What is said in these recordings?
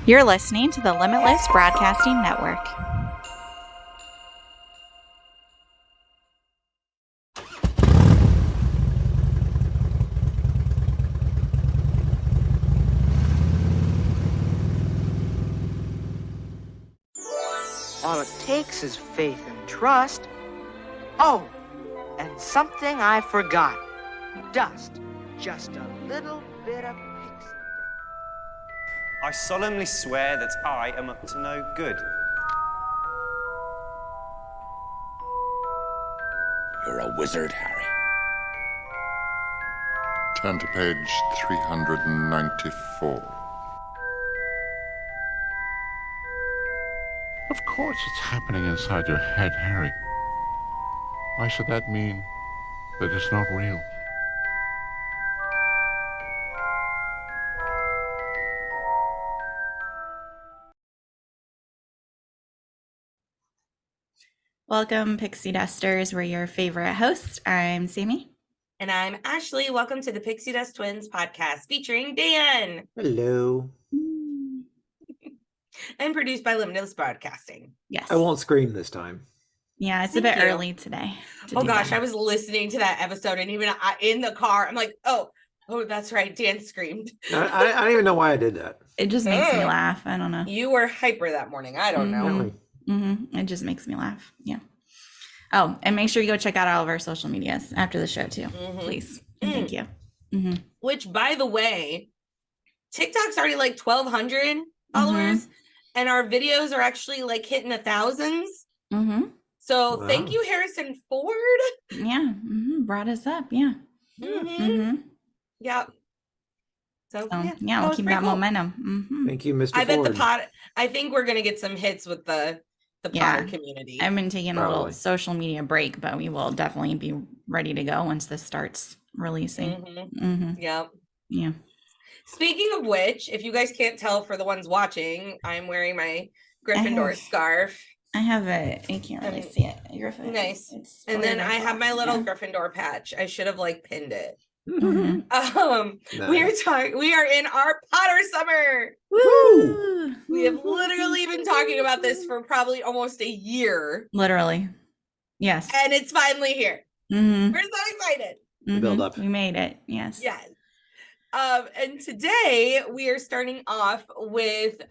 You're listening to the Limitless Broadcasting Network. All it takes is faith and trust. Oh, and something I forgot. Dust. Just a little bit of pixie dust. I solemnly swear that I am up to no good. You're a wizard, Harry. Turn to page 394. Of course it's happening inside your head, Harry. Why should that mean that it's not real? Welcome, Pixie Dusters. We're your favorite hosts. I'm Sammy. And I'm Ashley. Welcome to the Pixie Dust Twins podcast featuring Dan. Hello. And produced by Limitless Broadcasting. Yes. I won't scream this time. Yeah, it's Thank a bit you. early today. Oh gosh, I was listening to that episode and even in the car, I'm like, oh, that's right. Dan screamed. I don't even know why I did that. It just makes me laugh. I don't know. You were hyper that morning. I don't know. Really? It just makes me laugh. Yeah. Oh, and make sure you go check out all of our social medias after the show too, please. And thank you. Which, by the way, TikTok's already like 1,200 followers, and our videos are actually like hitting the thousands. So Wow. thank you, Harrison Ford. Yeah. Brought us up. Yeah. Yep. So yeah, we'll keep that momentum. Thank you, Mr. I bet Ford. the pot. I think we're gonna get some hits with the Potter community. I've been taking a little Probably. social media break, but we will definitely be ready to go once this starts releasing. Yep. Yeah. Speaking of which, if you guys can't tell for the ones watching, I'm wearing my Gryffindor scarf. I have it. I can't really see it. Griffin. Nice. It's And then probably I have my little yeah. Gryffindor patch. I should have like pinned it. Mhm. We are in our Potter summer. Woo! We have literally been talking about this for probably almost a year. Literally. Yes. And it's finally here. Mhm. We're so excited. Build up. We made it. Yes. Yes. And today we are starting off with,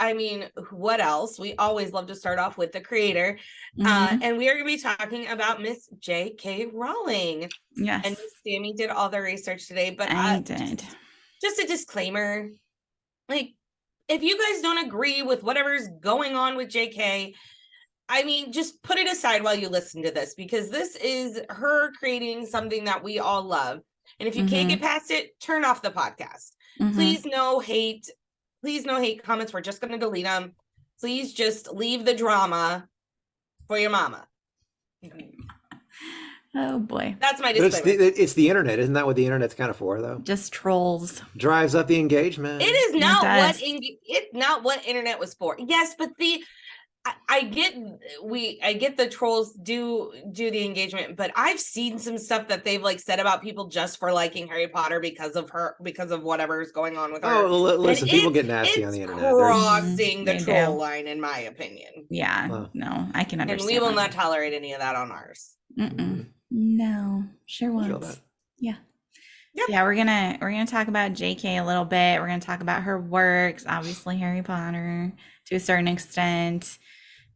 what else? We always love to start off with the creator. And we are going to be talking about Miss J.K. Rowling. Yes. And Miss Sammy did all the research today, but I did. Just a disclaimer. Like, if you guys don't agree with whatever's going on with J.K., just put it aside while you listen to this, because this is her creating something that we all love. And if you can't get past it, turn off the podcast. Please no hate. Please no hate comments. We're just going to delete them. Please just leave the drama for your mama. Oh boy. That's my But disclaimer. it's the internet. Isn't that what the internet's kind of for, though? Just trolls. Drives up the engagement. It is not does. it's not what internet was for. Yes, but I get the trolls do the engagement, but I've seen some stuff that they've like said about people just for liking Harry Potter because of whatever's going on with her. Oh, listen, And people get nasty on the internet. It's crossing the They troll do. line, in my opinion. Yeah. Wow. No, I can And understand. we will that. not tolerate any of that on ours. No, sure I feel won't. that. Yeah. Yep. So yeah, we're gonna talk about JK a little bit. We're gonna talk about her works, obviously Harry Potter to a certain extent.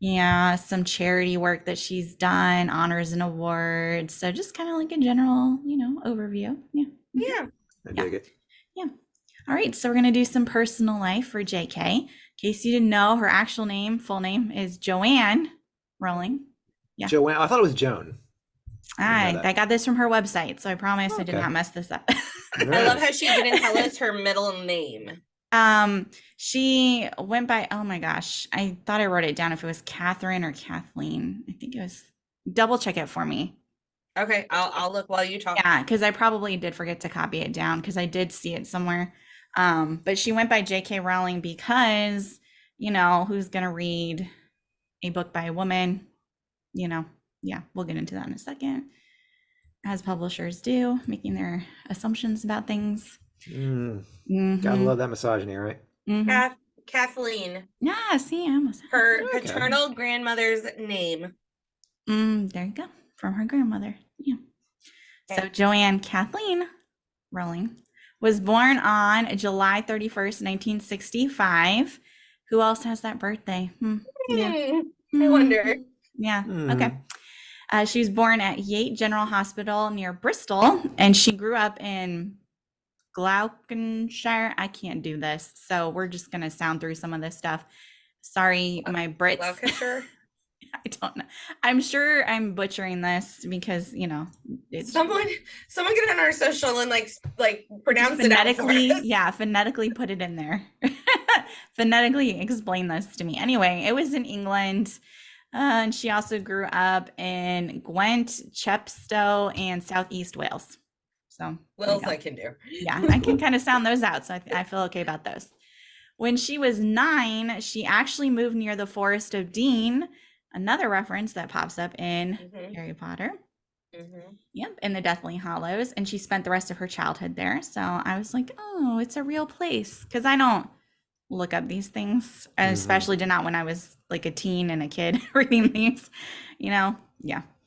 Yeah, some charity work that she's done, honors and awards. So just kind of like a general, overview. Yeah. Yeah. I dig it. Yeah. All right. So we're gonna do some personal life for JK. In case you didn't know, her actual name, full name, is Joanne Rowling. Yeah. Joanne. I thought it was Joan. I got this from her website, so I promise I did Okay. not mess this up. All I love right. how she didn't tell us her middle name. She went by, oh my gosh, I thought I wrote it down if it was Catherine or Kathleen. I think it was, double check it for me. Okay, I'll look while you talk. Yeah, because I probably did forget to copy it down because I did see it somewhere. But she went by J.K. Rowling because, who's gonna read a book by a woman? Yeah, we'll get into that in a second. As publishers do, making their assumptions about things. Gotta love that misogyny, right? Kathleen, Yeah, see, I almost. her Okay. paternal grandmother's name. There you go. From her grandmother. Yeah. So Joanne Kathleen Rowling was born on July 31st, 1965. Who else has that birthday? Yeah. I wonder. Yeah. Hmm. Okay. She was born at Yate General Hospital near Bristol, and she grew up in Gloucestershire. I can't do this, so we're just gonna sound through some of this stuff. Sorry, my Brits. Gloucestershire. I don't know. I'm sure I'm butchering this because it's Someone get on our social and like pronounce it out for phonetically, us. yeah, phonetically put it in there. Phonetically explain this to me. Anyway, it was in England. And she also grew up in Gwent, Chepstow, and Southeast Wales. So Wills I can do. yeah, I can kind of sound those out. So I feel okay about those. When she was 9, she actually moved near the Forest of Dean, another reference that pops up in Harry Potter. Yep, in the Deathly Hallows. And she spent the rest of her childhood there. So I was like, oh, it's a real place. Because I don't look up these things, especially did not when I was like a teen and a kid reading these, yeah.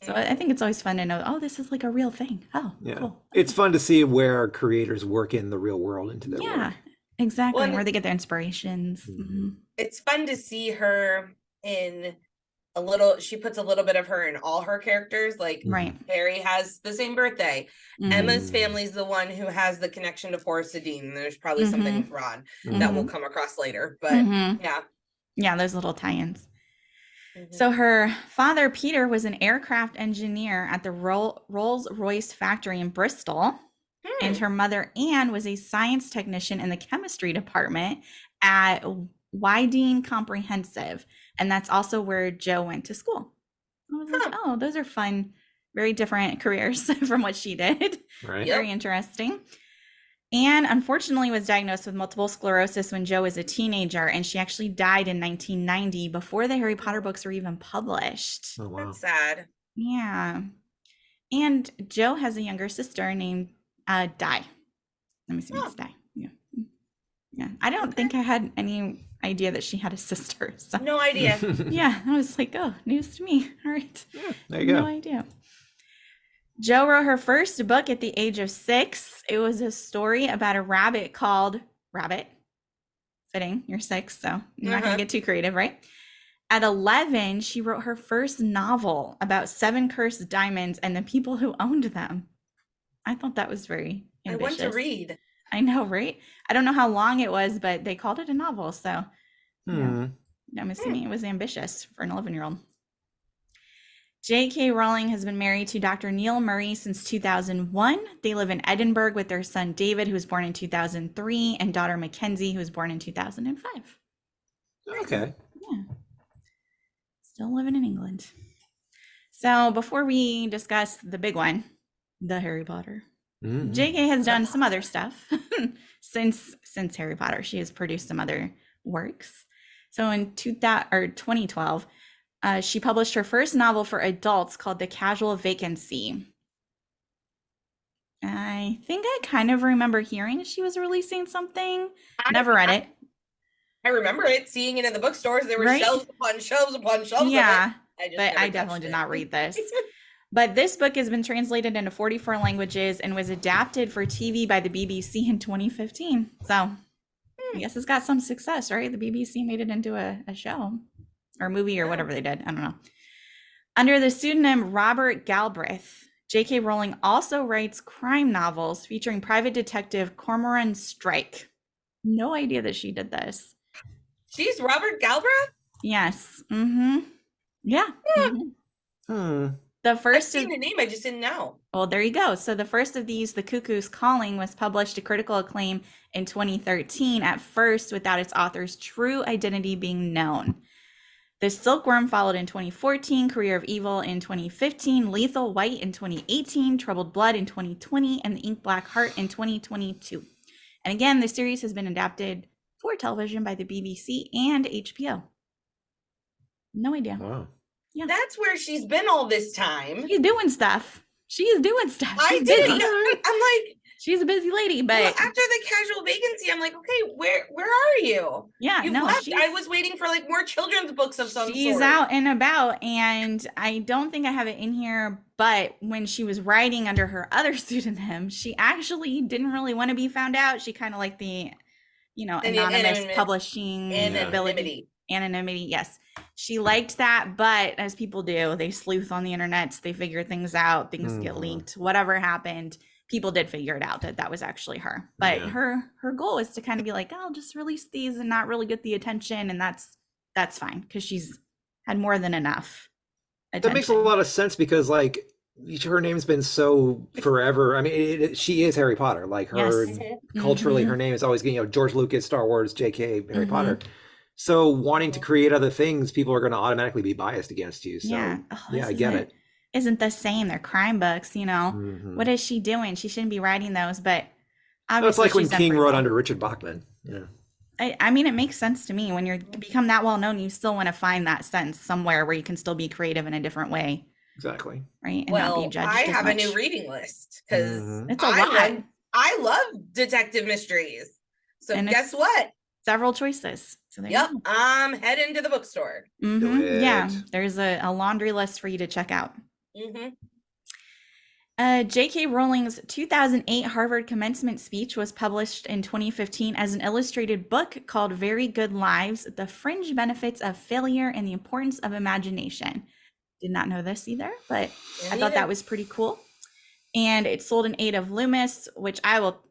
So I think it's always fun to know, oh, this is like a real thing. Oh, Yeah. cool. It's fun to see where creators work in the real world into their Yeah, work. exactly. Well, where they get their inspirations. It's fun to see her in she puts a little bit of her in all her characters. Like Right. Harry has the same birthday. Emma's family's the one who has the connection to Forest of Dean. There's probably something with Ron that we'll come across later. But yeah, those little tie-ins. So her father, Peter, was an aircraft engineer at the Rolls-Royce factory in Bristol. And her mother, Anne, was a science technician in the chemistry department at Wydene Comprehensive. And that's also where Jo went to school. I was like, oh, those are fun, very different careers from what she did. Right. Very interesting. Anne, unfortunately, was diagnosed with multiple sclerosis when Jo was a teenager, and she actually died in 1990 before the Harry Potter books were even published. Oh, wow. That's sad. Yeah. And Jo has a younger sister named Di. Let me see, it's Di. Yeah. I don't think I had any idea that she had a sister. So. No idea. Yeah, I was like, oh, news to me. All right. Yeah, there you go. No idea. Jo wrote her first book at the age of 6. It was a story about a rabbit called Rabbit. Fitting, you're 6, so you're not going to get too creative, right? At 11, she wrote her first novel about 7 cursed diamonds and the people who owned them. I thought that was very ambitious. I want to read. I know, right? I don't know how long it was, but they called it a novel, so yeah. I'm assuming it was ambitious for an 11-year-old. J.K. Rowling has been married to Dr. Neil Murray since 2001. They live in Edinburgh with their son David, who was born in 2003, and daughter Mackenzie, who was born in 2005. Okay. Yeah. Still living in England. So before we discuss the big one, the Harry Potter, J.K. has done some other stuff since Harry Potter. She has produced some other works. So in 2012, she published her first novel for adults called The Casual Vacancy. I think I kind of remember hearing she was releasing something. Never read it. I remember it, seeing it in the bookstores. There were shelves upon shelves upon shelves. Yeah, of it. but I definitely did not read this. But this book has been translated into 44 languages and was adapted for TV by the BBC in 2015. So I guess it's got some success, right? The BBC made it into a show or movie or whatever they did. I don't know. Under the pseudonym Robert Galbraith, J.K. Rowling also writes crime novels featuring private detective Cormoran Strike. No idea that she did this. She's Robert Galbraith? Yes. Yeah. The I've first seen the name, I just didn't know. Well, there you go. So the first of these, The Cuckoo's Calling, was published to critical acclaim in 2013, at first without its author's true identity being known. The Silkworm followed in 2014, Career of Evil in 2015, Lethal White in 2018, Troubled Blood in 2020, and The Ink Black Heart in 2022. And again, the series has been adapted for television by the BBC and HBO. No idea. Wow. Yeah. That's where she's been all this time. She's doing stuff. She's doing stuff. I She's didn't busy. know. I'm like, she's a busy lady, but well, after the casual vacancy, I'm like, okay, where are you? yeah, You've no, left. I was waiting for like more children's books of some she's sort. out and about, and I don't think I have it in here, but when she was writing under her other pseudonym, she actually didn't really want to be found out. She kind of liked the, anonymous publishing ability. Anonymity, yes. She liked that, but as people do, they sleuth on the internet, they figure things out, things get leaked, whatever happened, people did figure it out that was actually her. But her goal is to kind of be like, I'll just release these and not really get the attention, and that's fine because she's had more than enough attention. That makes a lot of sense because like her name's been so forever. I mean, she is Harry Potter. Like her culturally, her name is always, George Lucas, Star Wars, J.K. Harry Potter. So wanting to create other things, people are going to automatically be biased against you. So I get it. Isn't the same? They're crime books, What is she doing? She shouldn't be writing those, but obviously it's like when King wrote under Richard Bachman. Yeah. I mean, it makes sense to me. When you become that well known, you still want to find that sense somewhere where you can still be creative in a different way. Exactly. Right. And well, not be judged I as have much. a new reading list because it's a lot. I love detective mysteries. So and guess what? Several choices. So yep, I'm heading to the bookstore. Yeah, there's a laundry list for you to check out. J.K. Rowling's 2008 Harvard commencement speech was published in 2015 as an illustrated book called Very Good Lives: The Fringe Benefits of Failure and the Importance of Imagination. Did not know this either, but I thought that was pretty cool. And it sold in aid of Lumos, which I will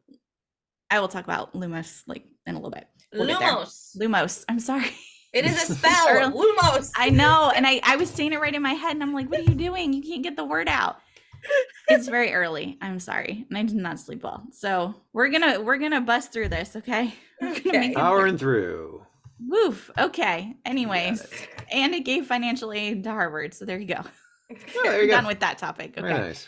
talk about Lumos like in a little bit. Lumos. I'm sorry. It is a spell. Lumos. I know. And I was saying it right in my head and I'm like, what are you doing? You can't get the word out. It's very early. I'm sorry. And I did not sleep well. So we're gonna bust through this, okay? Powering through. Woof. Okay. Anyways. And it gave financial aid to Harvard. So there you go. Done with that topic. Okay. Very nice.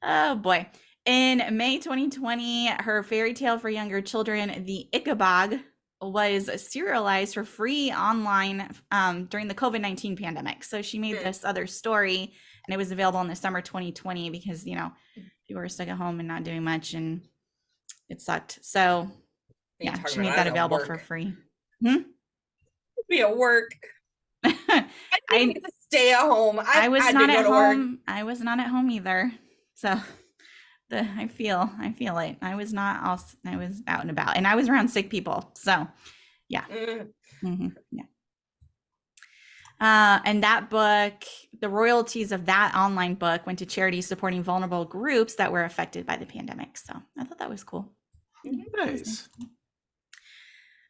Oh boy. In May 2020, her fairy tale for younger children, The Ichabod, was serialized for free online during the COVID-19 pandemic. So she made this other story, and it was available in the summer 2020 because, people were stuck at home and not doing much, and it sucked. So yeah, she made that available for free. Be at work. I didn't get to stay at home. I was not at home. I was not at home either. So I feel it. I was out and about, and I was around sick people. So yeah. And that book, the royalties of that online book went to charities supporting vulnerable groups that were affected by the pandemic. So I thought that was cool. Nice.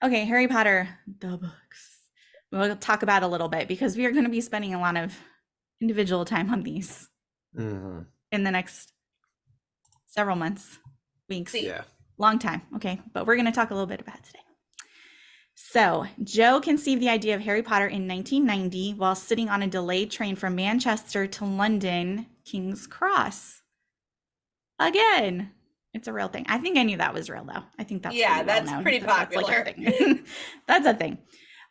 Okay, Harry Potter, the books. We'll talk about a little bit because we are going to be spending a lot of individual time on these in the next several months, weeks, long time. Okay, but we're going to talk a little bit about it today. So Jo conceived the idea of Harry Potter in 1990 while sitting on a delayed train from Manchester to London, King's Cross. Again, it's a real thing. I think I knew that was real though. I think that's pretty popular. That's, like, a thing. That's a thing.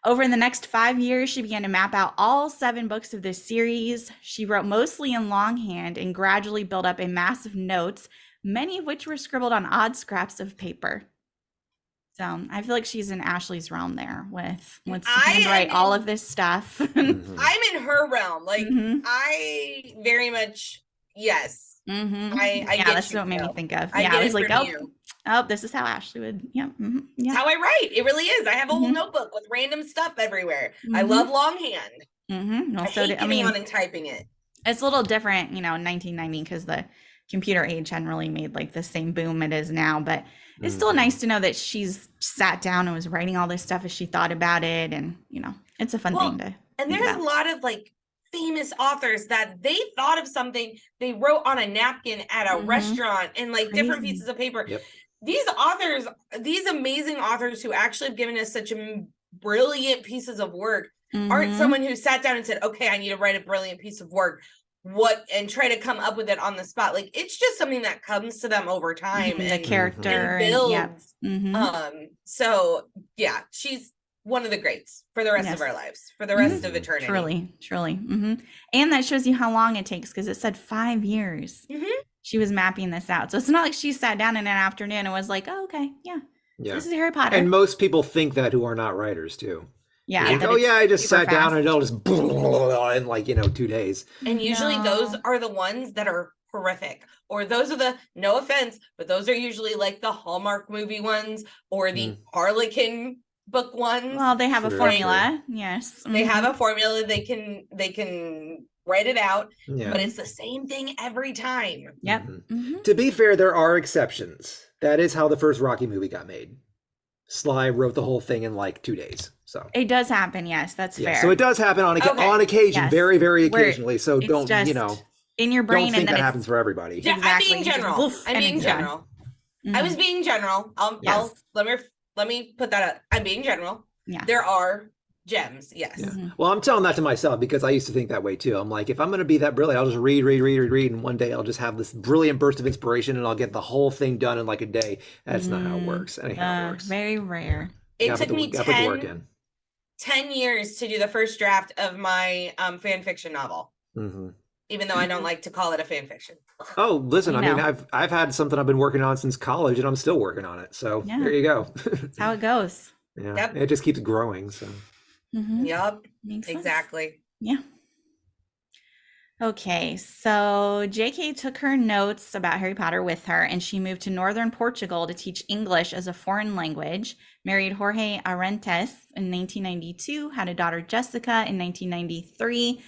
Over the next 5 years, she began to map out all 7 books of this series. She wrote mostly in longhand and gradually built up a mass of notes, many of which were scribbled on odd scraps of paper. So I feel like she's in Ashley's realm there with let's handwrite all of this stuff. I'm in her realm. Like I very much, yes. I get that's what made me think of. I was like, oh, this is how Ashley would. That's how I write. It really is. I have a whole notebook with random stuff everywhere. I love longhand. I hate getting on and typing it. It's a little different, in 1990 because the computer age hadn't really made like the same boom it is now, but it's still nice to know that she's sat down and was writing all this stuff as she thought about it, and it's a fun thing to. And there's a lot of like famous authors that they thought of something they wrote on a napkin at a restaurant and like different pieces of paper. These authors, these amazing authors who actually have given us such brilliant pieces of work aren't someone who sat down and said, okay, I need to write a brilliant piece of work. And try to come up with it on the spot. Like it's just something that comes to them over time the character and builds. So yeah, she's one of the greats for the rest of our lives, for the rest of eternity. Truly. And that shows you how long it takes because it said 5 years. she was mapping this out. So it's not like she sat down in an afternoon and was like, oh, okay, yeah. So this is Harry Potter. And most people think that who are not writers too. Yeah. Like, oh yeah, I just sat down and it'll just in like, 2 days. And usually those are the ones that are horrific, or those are the, no offense, but those are usually like the Hallmark movie ones or the Harlequin book ones. Well, they have a formula. Yes. They have a formula. They can write it out, Yeah. but it's the same thing every time. Yep. To be fair, there are exceptions. That is how the first Rocky movie got made. Sly wrote the whole thing in like 2 days. So it does happen. Yes, that's fair. So it does happen on occasion, very, very occasionally. So don't, in your brain, don't think and then that happens for everybody. Exactly. I'm being general. I'm being general. I was being general. I'll let me put that up. I'm being general. Yeah. There are gems. Yes. Yeah. Well, I'm telling that to myself because I used to think that way too. I'm like, if I'm going to be that brilliant, I'll just read. And one day I'll just have this brilliant burst of inspiration and I'll get the whole thing done in like a day. That's not how it works. Anyhow, it works. Very rare. It took me 10 years to do the first draft of my fan fiction novel. Even though I don't like to call it a fan fiction. Oh, listen, I mean, I've had something I've been working on since college and I'm still working on it. So there you go. That's how it goes. Yeah. Yep. It just keeps growing. So Yep. Makes sense. Exactly. Yeah. Okay, so JK took her notes about Harry Potter with her, and she moved to northern Portugal to teach English as a foreign language, married Jorge Arantes in 1992, had a daughter Jessica in 1993,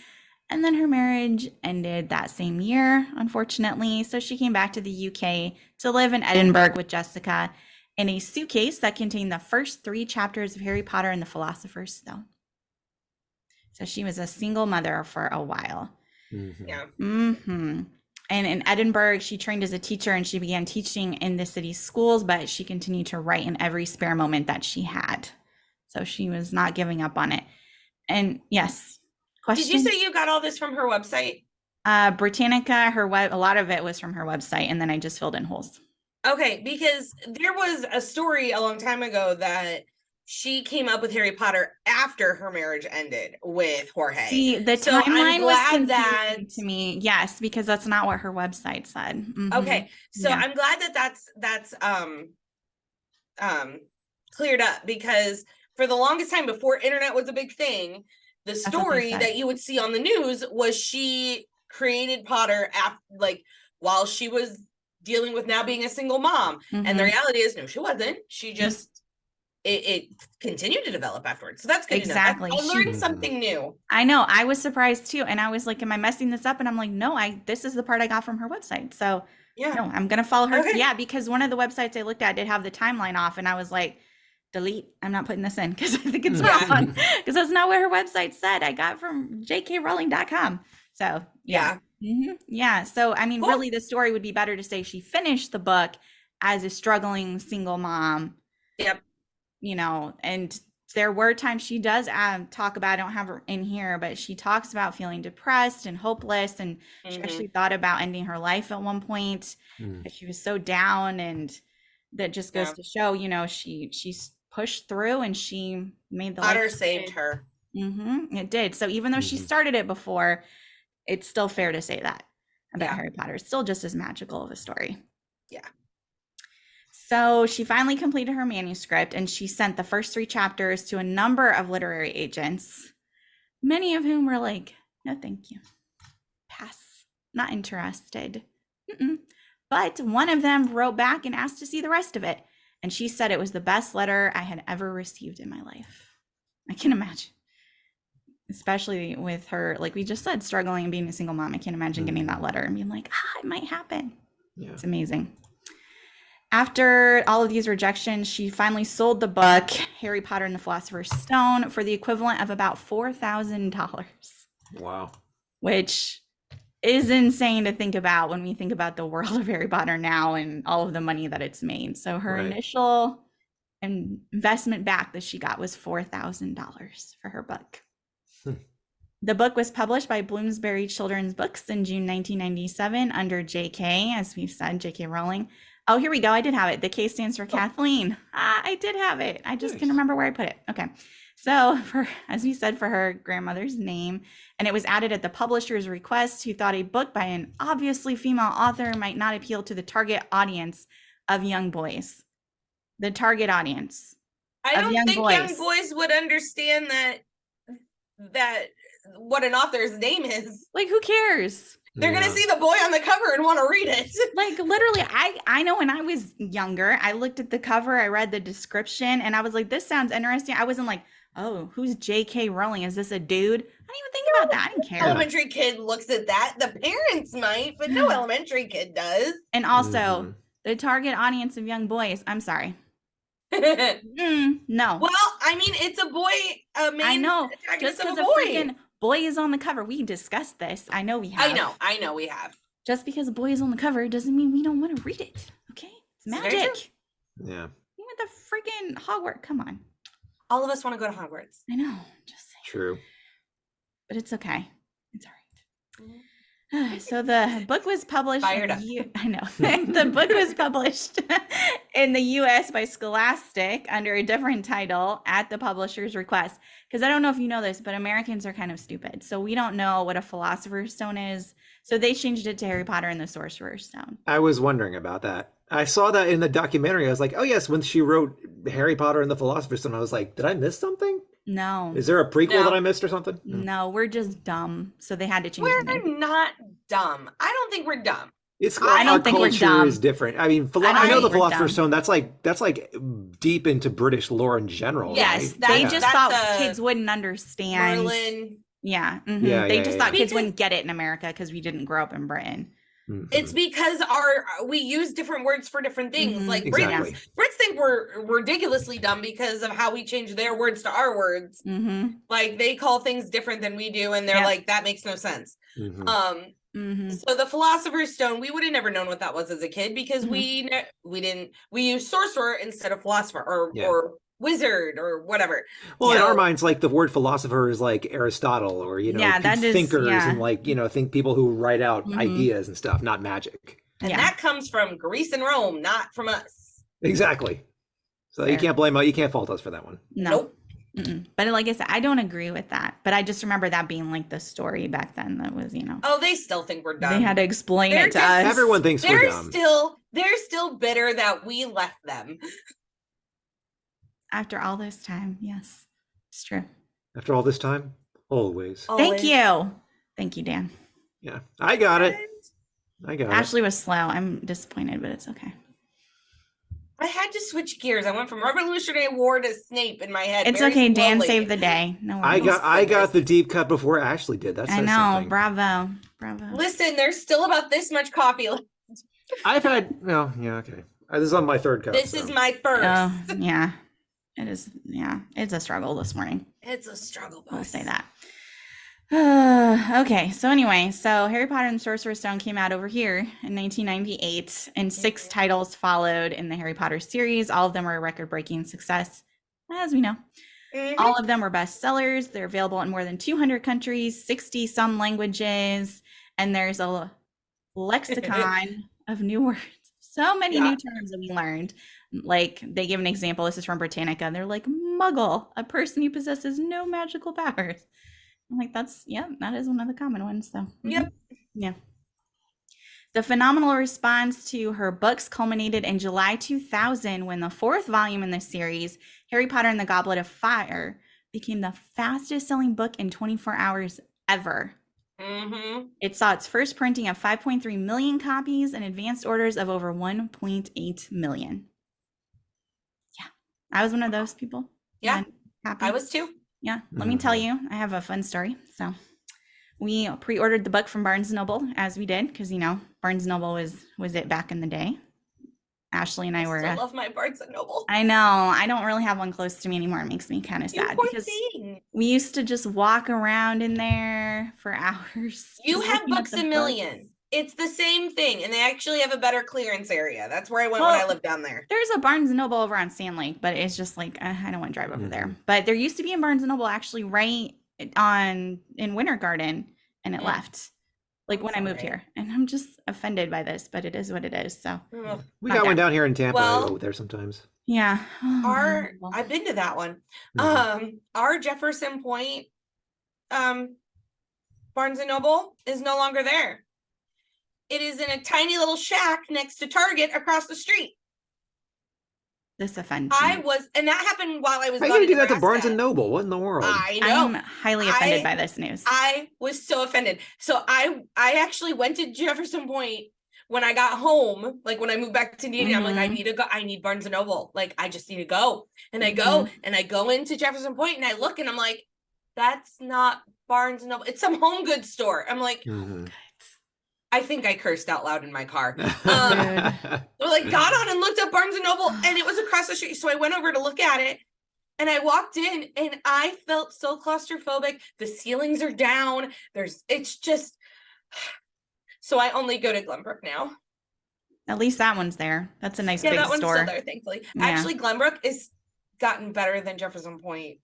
and then her marriage ended that same year, unfortunately. So she came back to the UK to live in Edinburgh with Jessica in a suitcase that contained the first 3 chapters of Harry Potter and the Philosopher's Stone. So she was a single mother for a while. Yeah. And in Edinburgh, she trained as a teacher and she began teaching in the city's schools, but she continued to write in every spare moment that she had. So she was not giving up on it. And yes, question? Did you say you got all this from her website? Britannica, a lot of it was from her website, and then I just filled in holes. Okay, because there was a story a long time ago that she came up with Harry Potter after her marriage ended with Jorge. See, the timeline was confusing to me. Yes, because that's not what her website said. Okay, so I'm glad that that's cleared up, because for the longest time before internet was a big thing, the story that you would see on the news was she created Potter while she was dealing with now being a single mom. And the reality is, no, she wasn't. She just it continued to develop afterwards. So that's good. Exactly. I learned something new. I know. I was surprised too. And I was like, am I messing this up? And I'm like, no, this is the part I got from her website. So no, I'm going to follow her. Okay. Yeah. Because one of the websites I looked at did have the timeline off, and I was like, delete. I'm not putting this in because I think it's wrong, because that's not what her website said. I got from jkrowling.com. So yeah. Yeah. So, I mean, really the story would be better to say she finished the book as a struggling single mom. Yep. And there were times she does talk about, I don't have her in here, but she talks about feeling depressed and hopeless. And she actually thought about ending her life at one point. She was so down, and that just goes to show, she's pushed through and she made the Potter saved her. It did. So even though she started it before, it's still fair to say that about Harry Potter. It's still just as magical of a story. Yeah. So she finally completed her manuscript, and she sent the first 3 chapters to a number of literary agents, many of whom were like, no, thank you. Pass. Not interested. But one of them wrote back and asked to see the rest of it. And she said it was the best letter I had ever received in my life. I can imagine. Especially with her, like we just said, struggling and being a single mom. I can't imagine getting that letter and being like, it might happen. Yeah. It's amazing. After all of these rejections, she finally sold the book, Harry Potter and the Philosopher's Stone, for the equivalent of about $4,000. Wow. Which is insane to think about when we think about the world of Harry Potter now and all of the money that it's made. So her initial investment back that she got was $4,000 for her book. The book was published by Bloomsbury Children's Books in June 1997 under J.K., as we've said, J.K. Rowling. Oh, here we go. I did have it. The K stands for Kathleen. I did have it. I just couldn't remember where I put it. Okay. So, as we said, for her grandmother's name, and it was added at the publisher's request, who thought a book by an obviously female author might not appeal to the target audience of young boys. The target audience. I of don't young think boys. young boys would understand that what an author's name is. Like, who cares? They're gonna see the boy on the cover and want to read it. Like, literally, I know when I was younger, I looked at the cover, I read the description, and I was like, this sounds interesting. I wasn't like, oh, who's J.K. Rowling? Is this a dude? I didn't even think about that. I didn't care. Elementary kid looks at that. The parents might, but no elementary kid does. And also, the target audience of young boys. I'm sorry. No. Well, I mean, it's a boy. I know. Just because a freaking boy. boy is on the cover, we discussed this. I know we have. I know we have. Just because a boy is on the cover doesn't mean we don't want to read it. Okay, it's magic. Yeah. You went to freaking Hogwarts. Come on. All of us want to go to Hogwarts. I know. Just saying. True. But it's okay. It's all right. So the book was published. Fired up. I know. The book was published in the U.S. by Scholastic under a different title at the publisher's request. Because I don't know if you know this, but Americans are kind of stupid. So we don't know what a Philosopher's Stone is. So they changed it to Harry Potter and the Sorcerer's Stone. I was wondering about that. I saw that in the documentary. I was like, oh, yes, when she wrote Harry Potter and the Philosopher's Stone, I was like, did I miss something? No. Is there a prequel that I missed or something? No, we're just dumb. So they had to change We're the name. not dumb. I don't think we're dumb. It's I don't think we're dumb. Is different. I mean, I know the Philosopher's Stone. That's like deep into British lore in general. Yes, right? they just thought kids wouldn't understand. Merlin. Yeah, yeah, they just thought kids Because- wouldn't get it in America because we didn't grow up in Britain. It's because we use different words for different things. Like Exactly. Brits think we're ridiculously dumb because of how we change their words to our words. Like they call things different than we do, and they're like, that makes no sense. So the Philosopher's Stone, we would have never known what that was as a kid because we use sorcerer instead of philosopher or wizard or whatever. Well, in our minds, like the word philosopher is like Aristotle or, thinkers and like, think people who write out ideas and stuff, not magic. And that comes from Greece and Rome, not from us. Exactly. So you can't fault us for that one. No. Nope. But like I said, I don't agree with that. But I just remember that being like the story back then that was, Oh, they still think we're dumb. They had to explain it to us. Everyone thinks we're dumb. They're still bitter that we left them. After all this time, yes, it's true. After all this time, always. Thank you, Dan. Yeah, I got it. Ashley was slow. I'm disappointed, but it's okay. I had to switch gears. I went from Revolutionary War to Snape in my head. It's okay. Dan saved the day. No worries. I got the deep cut before Ashley did. That's I know. Something. Bravo. Listen, there's still about this much coffee left. I've had okay. This is on my third cup. This is my first. Oh, yeah. It is, it's a struggle this morning. It's a struggle. We'll say that. Okay, so anyway, Harry Potter and the Sorcerer's Stone came out over here in 1998, and 6 titles followed in the Harry Potter series. All of them were a record-breaking success, as we know. All of them were bestsellers. They're available in more than 200 countries, 60-some languages, and there's a lexicon of new words. So many new terms that we learned. Like, they give an example. This is from Britannica. They're like, muggle, a person who possesses no magical powers. I'm like, that is one of the common ones, though. Yep. Yeah. The phenomenal response to her books culminated in July 2000 when the 4th volume in the series, Harry Potter and the Goblet of Fire, became the fastest selling book in 24 hours ever. It saw its first printing of 5.3 million copies and advanced orders of over 1.8 million. Yeah, I was one of those people. Yeah, I was too. Yeah, let me tell you, I have a fun story. So we pre-ordered the book from Barnes & Noble, as we did, because, Barnes & Noble was it back in the day. Ashley and I were. I love my Barnes & Noble. I know. I don't really have one close to me anymore. It makes me kind of sad because we used to just walk around in there for hours. You have Books A Million. It's the same thing, and they actually have a better clearance area. That's where I went when I lived down there. There's a Barnes & Noble over on Sand Lake, but it's just like, I don't want to drive over there. But there used to be a Barnes & Noble actually right in Winter Garden, and it left. Like when I moved here, and I'm just offended by this, but it is what it is. So we got one down here in Tampa. I go there sometimes. Yeah. I've been to that one. Mhm. Our Jefferson Point Barnes and Noble is no longer there. It is in a tiny little shack next to Target across the street. This offends me. And that happened while I was How you gone gonna in do that to Barnes Nebraska. and Noble? What in the world? I I'm know. highly offended by this news. I was so offended. So I actually went to Jefferson Point when I got home, like when I moved back to Indiana. I'm like, I need to go. I need Barnes and Noble. Like, I just need to go. And I go and I go into Jefferson Point and I look and I'm like, that's not Barnes and Noble. It's some home goods store. I'm like, Mhm. I think I cursed out loud in my car. I like got on and looked up Barnes and Noble and it was across the street. So I went over to look at it and I walked in and I felt so claustrophobic. The ceilings are down. It's just, so I only go to Glenbrook now. At least that one's there. That's a nice big that one's store. still there, thankfully. Yeah. Actually, Glenbrook is gotten better than Jefferson Point.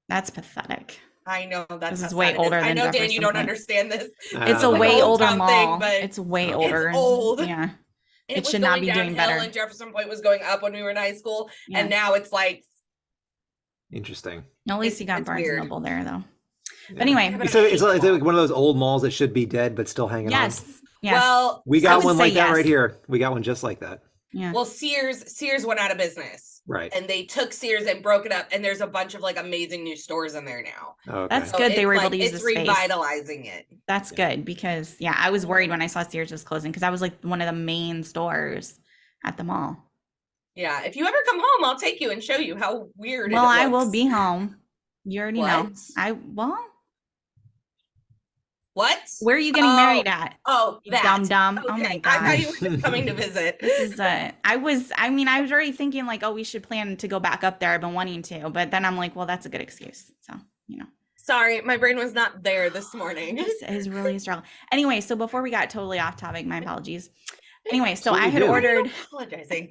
That's pathetic. I know this is way older than I know, Dan, Jefferson you don't Point. understand this. It's a way older mall. But it's way older. It's old. Yeah. It should not be doing better. And Jefferson Point was going up when we were in high school, and now it's like interesting. At least you got Barnes and Noble there, though. Yeah. But anyway, so it's like one of those old malls that should be dead but still hanging on. Yes. Well, we got one like that right here. We got one just like that. Yeah. Well, Sears went out of business. Right. And they took Sears and broke it up, and there's a bunch of like amazing new stores in there now. Okay. That's good. They were able to use the space. It's revitalizing it. That's good because I was worried when I saw Sears was closing because I was like one of the main stores at the mall. Yeah, if you ever come home, I'll take you and show you how weird. Well, I will be home. You already know. What? Where are you getting married at? Oh, that. Dumb. Okay. Oh my god. I thought you were coming to visit. This is I was already thinking like, oh, we should plan to go back up there. I've been wanting to, but then I'm like, well, that's a good excuse. So, Sorry, my brain was not there this morning. This is really a struggle. Anyway, so before we got totally off topic, my apologies. Anyway, so I had ordered. Apologizing.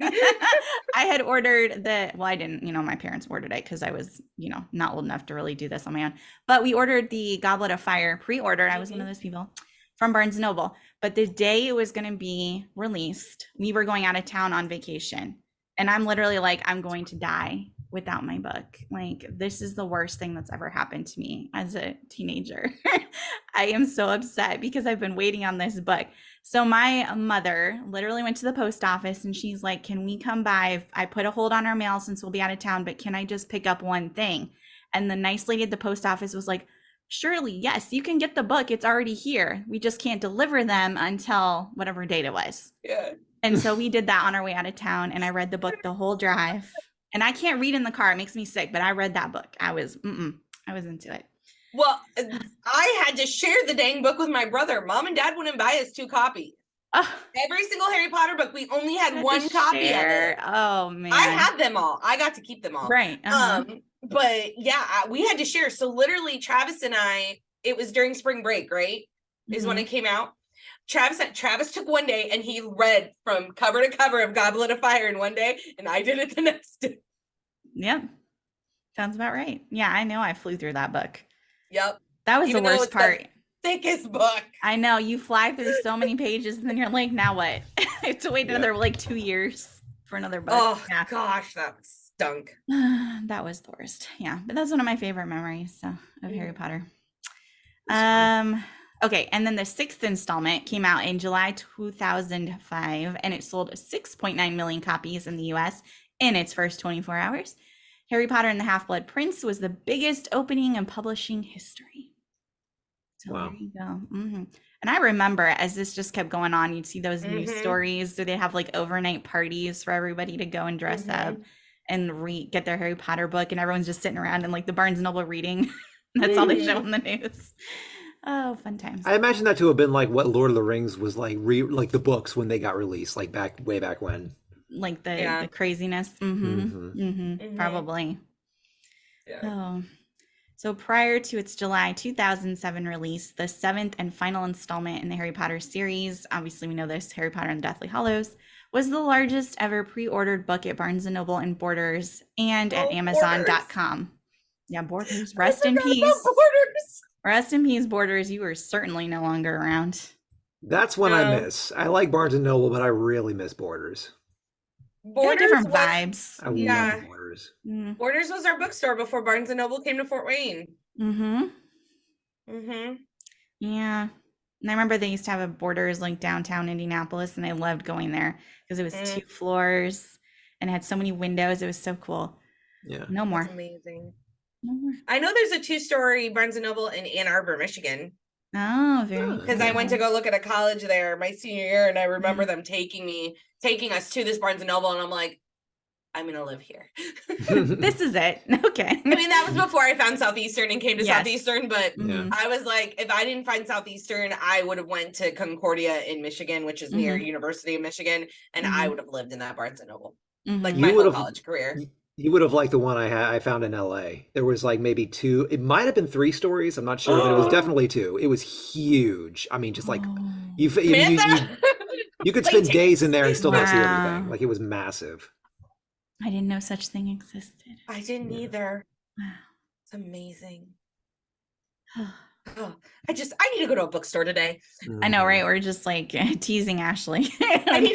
I had ordered I didn't, my parents ordered it because I was, not old enough to really do this on my own. But we ordered the Goblet of Fire pre-ordered. I was one of those people from Barnes & Noble. But the day it was going to be released, we were going out of town on vacation. And I'm literally like, I'm going to die without my book. Like, this is the worst thing that's ever happened to me as a teenager. I am so upset because I've been waiting on this book. So my mother literally went to the post office and she's like, can we come by? I put a hold on our mail since we'll be out of town, but can I just pick up one thing? And the nice lady at the post office was like, surely, yes, you can get the book. It's already here. We just can't deliver them until whatever date it was. Yeah. And so we did that on our way out of town and I read the book the whole drive. And I can't read in the car. It makes me sick, but I read that book. I was into it. Well, I had to share the dang book with my brother. Mom and Dad wouldn't buy us 2 copies. Every single Harry Potter book, we only had one copy of it. Oh man, I had them all. I got to keep them all. Right. But yeah, we had to share. So literally, Travis and I. It was during spring break, right? Is when it came out. Travis took one day and he read from cover to cover of Goblet of Fire in one day, and I did it the next day. Yep. Sounds about right. Yeah, I know I flew through that book. Yep. That was the worst part. The thickest book. I know. You fly through so many pages and then you're like, now what? I have to wait another 2 years for another book. Oh gosh, that stunk. That was the worst. Yeah. But that's one of my favorite memories of Harry Potter. Okay, and then the 6th installment came out in July 2005 and it sold 6.9 million copies in the US in its first 24 hours. Harry Potter and the Half-Blood Prince was the biggest opening in publishing history. So There you go. And I remember as this just kept going on, you'd see those news stories. So they have overnight parties for everybody to go and dress up and get their Harry Potter book, and everyone's just sitting around in the Barnes & Noble reading. That's all they show on the news. Oh, fun times. I imagine that to have been what Lord of the Rings was like the books when they got released, way back when. The craziness. Probably. Yeah. Oh. So prior to its July 2007 release, the 7th and final installment in the Harry Potter series, obviously we know this, Harry Potter and the Deathly Hallows, was the largest ever pre-ordered book at Barnes & Noble and Borders and at Amazon.com. Yeah, Borders. Rest in peace. Borders. Rest in peace, Borders. You are certainly no longer around. That's one I miss. I like Barnes & Noble, but I really miss Borders. Got Borders different was vibes. I Yeah. love Borders. Borders was our bookstore before Barnes and Noble came to Fort Wayne. Mm-hmm. Mm-hmm. Yeah. And I remember they used to have a Borders like downtown Indianapolis, and I loved going there because it was 2 floors and it had so many windows. It was so cool. Yeah. No more. That's amazing. No more. I know there's a 2-story Barnes and Noble in Ann Arbor, Michigan. Oh, very Because I went to go look at a college there my senior year, and I remember them taking us to this Barnes and Noble, and I'm like, I'm gonna live here. This is it. Okay. I mean, that was before I found Southeastern and came to Yes. Southeastern, but Yeah. I was like, if I didn't find Southeastern, I would have went to Concordia in Michigan, which is near University of Michigan, and I would have lived in that Barnes and Noble like my whole college career. You would have liked the one I found in LA. There was like maybe 2, it might have been 3 stories, I'm not sure, but it was definitely 2. It was huge. I mean, just like you could spend days in there and still not see everything. Like, it was massive. I didn't know such thing existed. I didn't either. Wow. It's amazing. Oh, I need to go to a bookstore today. I know, right? We're just like teasing Ashley. I need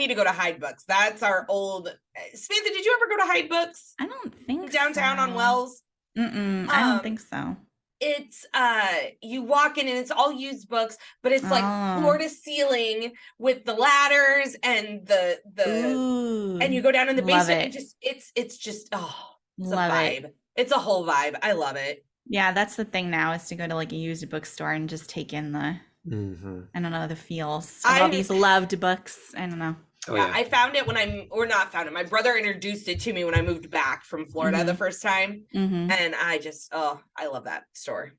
to go to Hyde Books. That's our old Samantha, did you ever go to Hyde Books? I don't think downtown so. on Wells. I don't think so. It's you walk in and it's all used books, but it's like floor to ceiling with the ladders and the and you go down in the basement and just it's just it's a vibe. It's a whole vibe. I love it. Yeah, that's the thing now, is to go to like a used bookstore and just take in the I don't know, the feels of all these loved books. I don't know. Oh, yeah. I found it not found it. My brother introduced it to me when I moved back from Florida the first time. And I just, I love that store.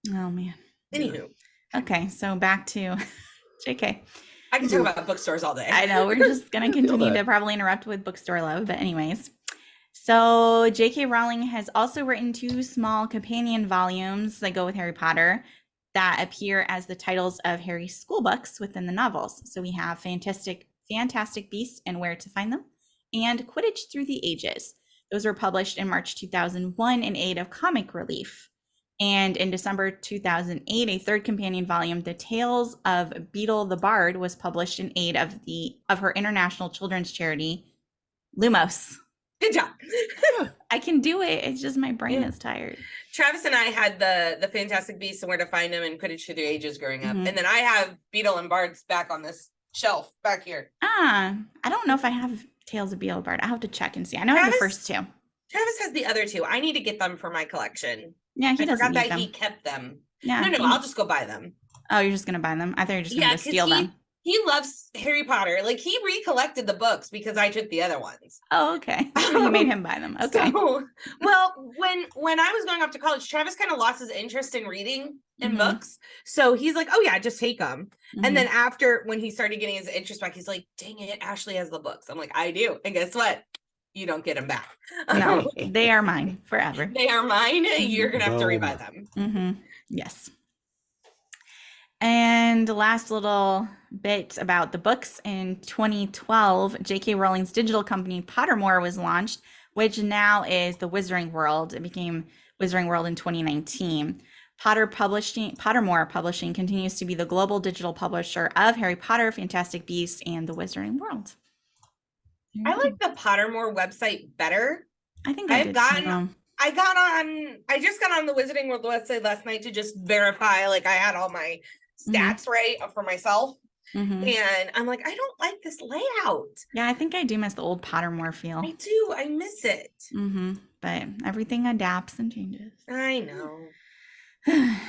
Oh, man. Anywho. Okay, so back to JK. I can talk about bookstores all day. I know, we're just going to continue to probably interrupt with bookstore love. But anyways, so J.K. Rowling has also written 2 small companion volumes that go with Harry Potter that appear as the titles of Harry's school books within the novels. So we have Fantastic Beasts and Where to Find Them, and Quidditch Through the Ages. Those were published in March 2001 in aid of comic relief. And in December 2008, a 3rd companion volume, The Tales of Beetle the Bard, was published in aid of her international children's charity, Lumos. Good job. I can do it. It's just my brain is tired. Travis and I had the Fantastic Beasts and Where to Find Them and Quidditch Through the Ages growing up. And then I have Beetle and Bards back on this shelf back here. I don't know if I have Tales of Beetle Bard. I have to check and see. I know I have the first 2. Travis has the other 2. I need to get them for my collection. Yeah, he doesn't forgot need that them. he kept them. Yeah, No, I'll just go buy them. Oh, you're just gonna buy them? I thought you were just gonna go steal them. He loves Harry Potter. Like, he recollected the books because I took the other ones. Oh, okay. So you made him buy them. Okay. So, well, when I was going off to college, Travis kind of lost his interest in reading in books. So he's like, oh yeah, just take them. And then when he started getting his interest back, he's like, dang it, Ashley has the books. I'm like, I do. And guess what? You don't get them back. No, they are mine forever. They are mine. You're going to have to rebuy them. Yes. And the last little bit about the books, in 2012, J.K. Rowling's digital company Pottermore was launched, which now is the Wizarding World. It became Wizarding World in 2019. Pottermore Publishing continues to be the global digital publisher of Harry Potter, Fantastic Beasts, and the Wizarding World. I like the Pottermore website better. I think I just got on the Wizarding World website last night to just verify, like, I had all my stats right for myself. And I'm like, I don't like this layout. Yeah, I think I do miss the old Pottermore feel. I do. I miss it. But everything adapts and changes. I know.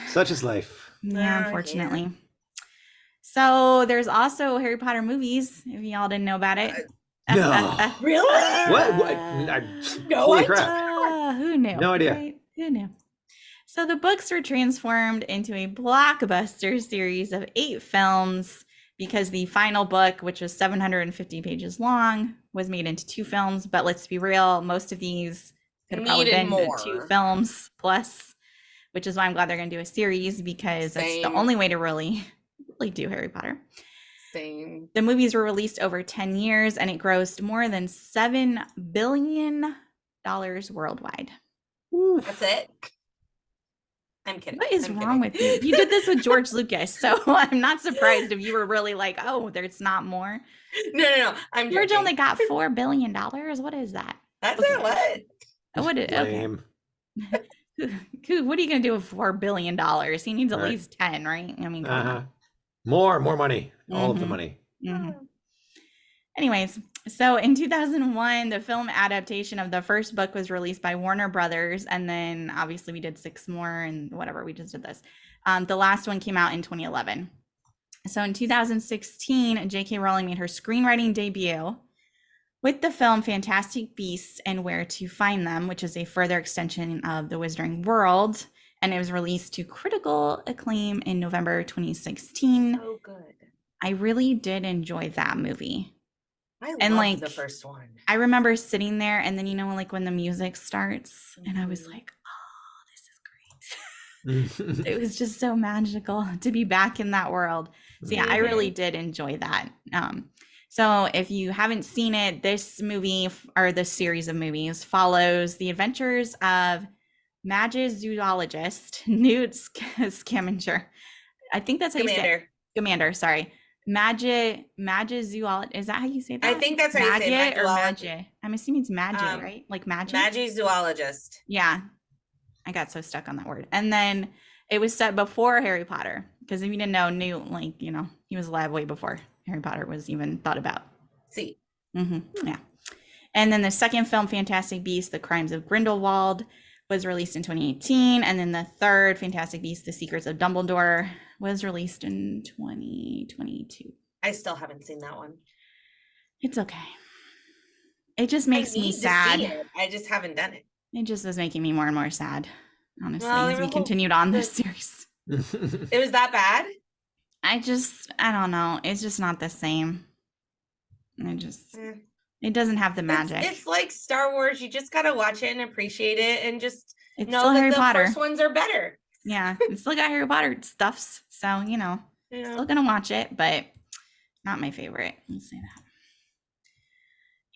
Such is life. Yeah, unfortunately. Yeah. So there's also Harry Potter movies, if y'all didn't know about it. No. Really? What? Holy crap. Who knew? No idea. Right? Who knew? So the books were transformed into a blockbuster series of 8 films because the final book, which was 750 pages long, was made into 2 films. But let's be real, most of these could have probably been 2 films plus, which is why I'm glad they're going to do a series, because that's the only way to really do Harry Potter. Same. The movies were released over 10 years and it grossed more than $7 billion worldwide. That's it. I'm kidding. What is I'm wrong kidding. with you? You did this with George Lucas, so I'm not surprised if you were really like, oh, there's not more. No. I'm George joking. only got $4 billion. What is that? That's Okay. it. What? What is, okay. Lame. What are you gonna do with $4 billion? He needs at Right. least 10, right? I mean, come on. More money. All of the Mhm. money. Mhm. Anyways, so in 2001, the film adaptation of the first book was released by Warner Brothers, and then obviously we did 6 more and whatever, we just did this. The last one came out in 2011. So in 2016, J.K. Rowling made her screenwriting debut with the film Fantastic Beasts and Where to Find Them, which is a further extension of the Wizarding World, and it was released to critical acclaim in November 2016. So good. I really did enjoy that movie. I And, loved the like, first one. I remember sitting there and then, like when the music starts and I was Mhm. like, oh, this is great. It was just so magical to be back in that world. So yeah, I really did enjoy that. So if you haven't seen it, this movie or this series of movies follows the adventures of Magizoologist Newt Scamander. I think that's how you say it. Commander. Scamander, sorry. Magizoologist. Is that how you say that? I think that's how you say Magit or magologist. Magit? I'm assuming it's Magit, right? Like Magic? Magizoologist. Yeah. I got so stuck on that word. And then it was set before Harry Potter. Because if you didn't know, Newt, like, he was alive way before Harry Potter was even thought about. See. Yeah. And then the second film, Fantastic Beasts: The Crimes of Grindelwald, was released in 2018. And then the third, Fantastic Beasts: The Secrets of Dumbledore, was released in 2022. I still haven't seen that one. It's okay. It just makes me sad. I just haven't done it. It just was making me more and more sad, honestly, Well, as we continued on this series. It was that bad? I don't know. It's just not the same. It doesn't have the magic. It's like Star Wars. You just got to watch it and appreciate it and just It's know still that Harry the Potter. first ones are better. Yeah, it's still got Harry Potter stuffs. So, still gonna watch it, but not my favorite. Let's say that.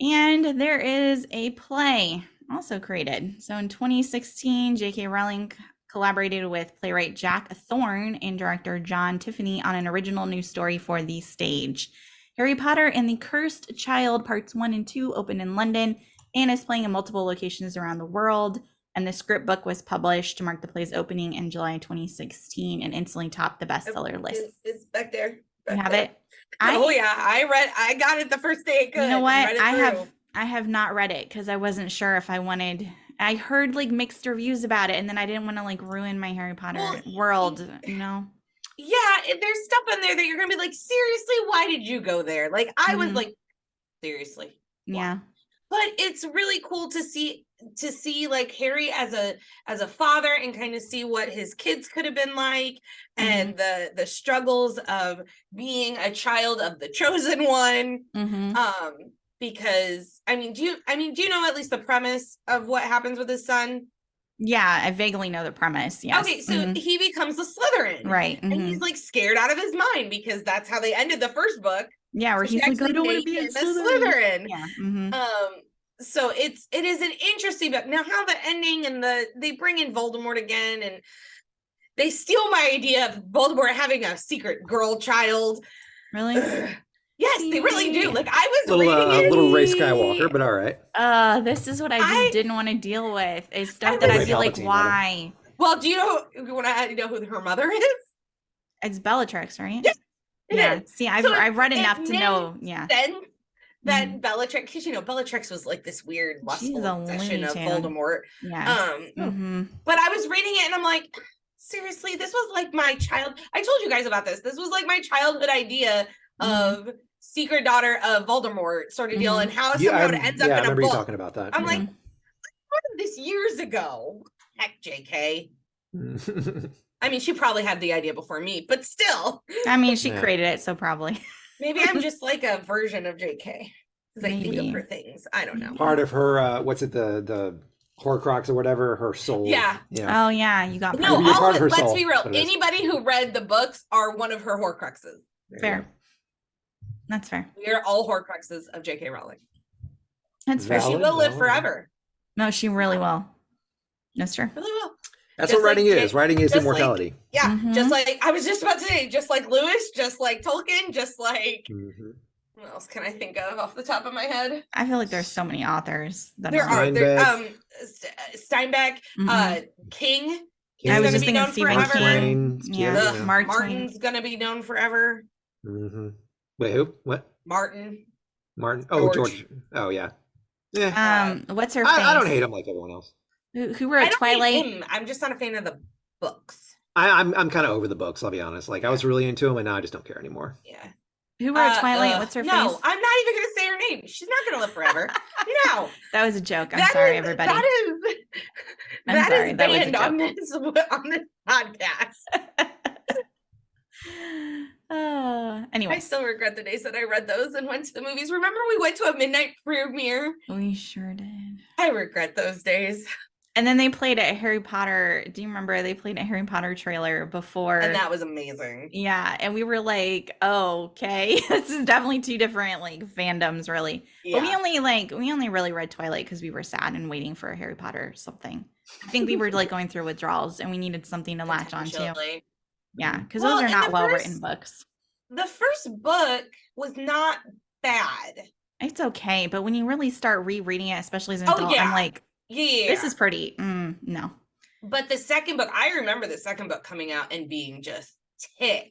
And there is a play also created. So in 2016, J.K. Rowling collaborated with playwright Jack Thorne and director John Tiffany on an original new story for the stage. Harry Potter and the Cursed Child Parts 1 and 2 opened in London and is playing in multiple locations around the world. And the script book was published to mark the play's opening in July 2016 and instantly topped the bestseller list. It's back there. You have it? I got it the first day it could. You know what? I have not read it because I wasn't sure if I wanted. I heard like mixed reviews about it, and then I didn't want to like ruin my Harry Potter world, Yeah, there's stuff in there that you're gonna be like, seriously, why did you go there? Like I was like, seriously. Yeah. But it's really cool to see like Harry as a father and kind of see what his kids could have been like and the struggles of being a child of the chosen one. Because do you know at least the premise of what happens with his son? Yeah, I vaguely know the premise. Yes. Okay, so he becomes a Slytherin. Right. And he's like scared out of his mind because that's how they ended the first book. Yeah, where he's like, I don't want to be a Slytherin. Yeah. So it is an interesting book. Now how the ending and they bring in Voldemort again and they steal my idea of Voldemort having a secret girl child. Really? Yes, they really do. Like I was reading it. A little Rey Skywalker, but all right. This is what I just didn't want to deal with. Is stuff that I feel like, why? Well, do you want to know who her mother is? It's Bellatrix, right? Yes, yeah. See, I've read enough to know. Yeah. That Bellatrix, because Bellatrix was like this weird lustful obsession of Voldemort. Yeah. But I was reading it and I'm like, seriously, this was like my child. I told you guys about this. This was like my childhood idea of secret daughter of Voldemort sort of deal, and how somehow it ends up in a book. I remember you talking about that. I'm like, I read this years ago. Heck, JK. She probably had the idea before me, but still. She created it, so probably. Maybe I'm just like a version of JK because I think of her things. I don't know. Part of her, what's it, the Horcrux or whatever, her soul. Yeah. Oh yeah, you got. No, let's be real. Anybody who read the books are one of her Horcruxes. Fair. That's fair. We are all Horcruxes of J.K. Rowling. That's fair. She will live forever. No, she really will. That's true. Really will. That's Just what writing like is. Writing is just like- immortality. Yeah, Mhm. just like I was just about to say, just like Lewis, just like Tolkien, just like Mhm. what else can I think of off the top of my head? I feel like there's so many authors that There are. are there Steinbeck. Steinbeck, Mhm. King. King, I was gonna just be thinking known Stephen Mark forever. King. Twain, Yeah, Ugh, Mark Twain. Martin's gonna be known forever. Mhm. Wait, who? What? Martin. Martin? Oh, George. George. Oh, yeah. Yeah. What's her face? I don't hate him like everyone else. Who I wrote don't Twilight? hate him. I'm just not a fan of the books. I'm kind of over the books. I'll be honest. Like I was really into him, and now I just don't care anymore. Yeah. Who wrote Twilight? What's her no, face? I'm not even gonna say her name. She's not gonna live forever. No. That was a joke. I'm That sorry, is- everybody. That is I'm that sorry, is that was a banned on this podcast. Anyway, I still regret the days that I read those and went to the movies. Remember we went to a midnight premiere? we sure did. I regret those days. And then they played a Harry Potter. Do you remember they played a Harry Potter trailer before? And that was amazing. Yeah, and we were like, oh, okay, this is definitely two different like fandoms, really. But we only really read Twilight because we were sad and waiting for a Harry Potter something. I think we were like going through withdrawals and we needed something to latch onto. Potentially. Yeah, because Well, those are and not the well-written first- books. The first book was not bad. It's okay, but when you really start rereading it, especially as an adult, yeah. I'm like, Yeah. this is pretty. No. But the second book, I remember the second book coming out and being just ticked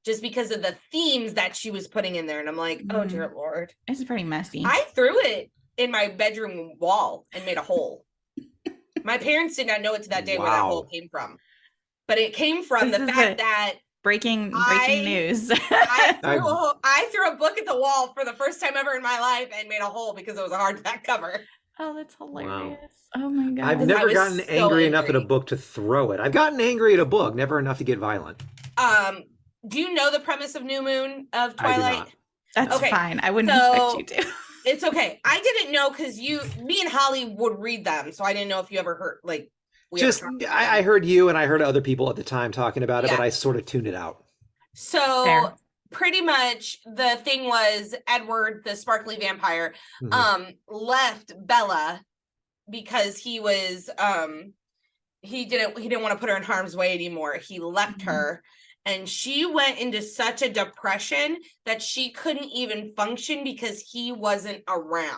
just because of the themes that she was putting in there. And I'm like, oh, dear Lord. It's pretty messy. I threw it in my bedroom wall and made a hole. My parents did not know it to that day where that hole came from. But it came from This the is fact that breaking news. I threw a book at the wall for the first time ever in my life and made a hole because it was a hardback cover. Oh, that's hilarious. Oh my god. I've I never was gotten so angry enough at a angry. book to throw it. I've gotten angry at a book, never enough to get violent. Do you know the premise of New Moon of I do Twilight? not. That's Okay, fine. I wouldn't so- expect you to. It's okay. I didn't know because me and Holly would read them, so I didn't know if you ever heard we ever Just talked about I them. heard you and I heard other people at the time talking about it, but Yeah. I sort of tuned it out. So Fair. pretty much the thing was Edward, the sparkly vampire, Mhm. left Bella because he was he didn't want to put her in harm's way anymore. He left Mhm. her and she went into such a depression that she couldn't even function because he wasn't around.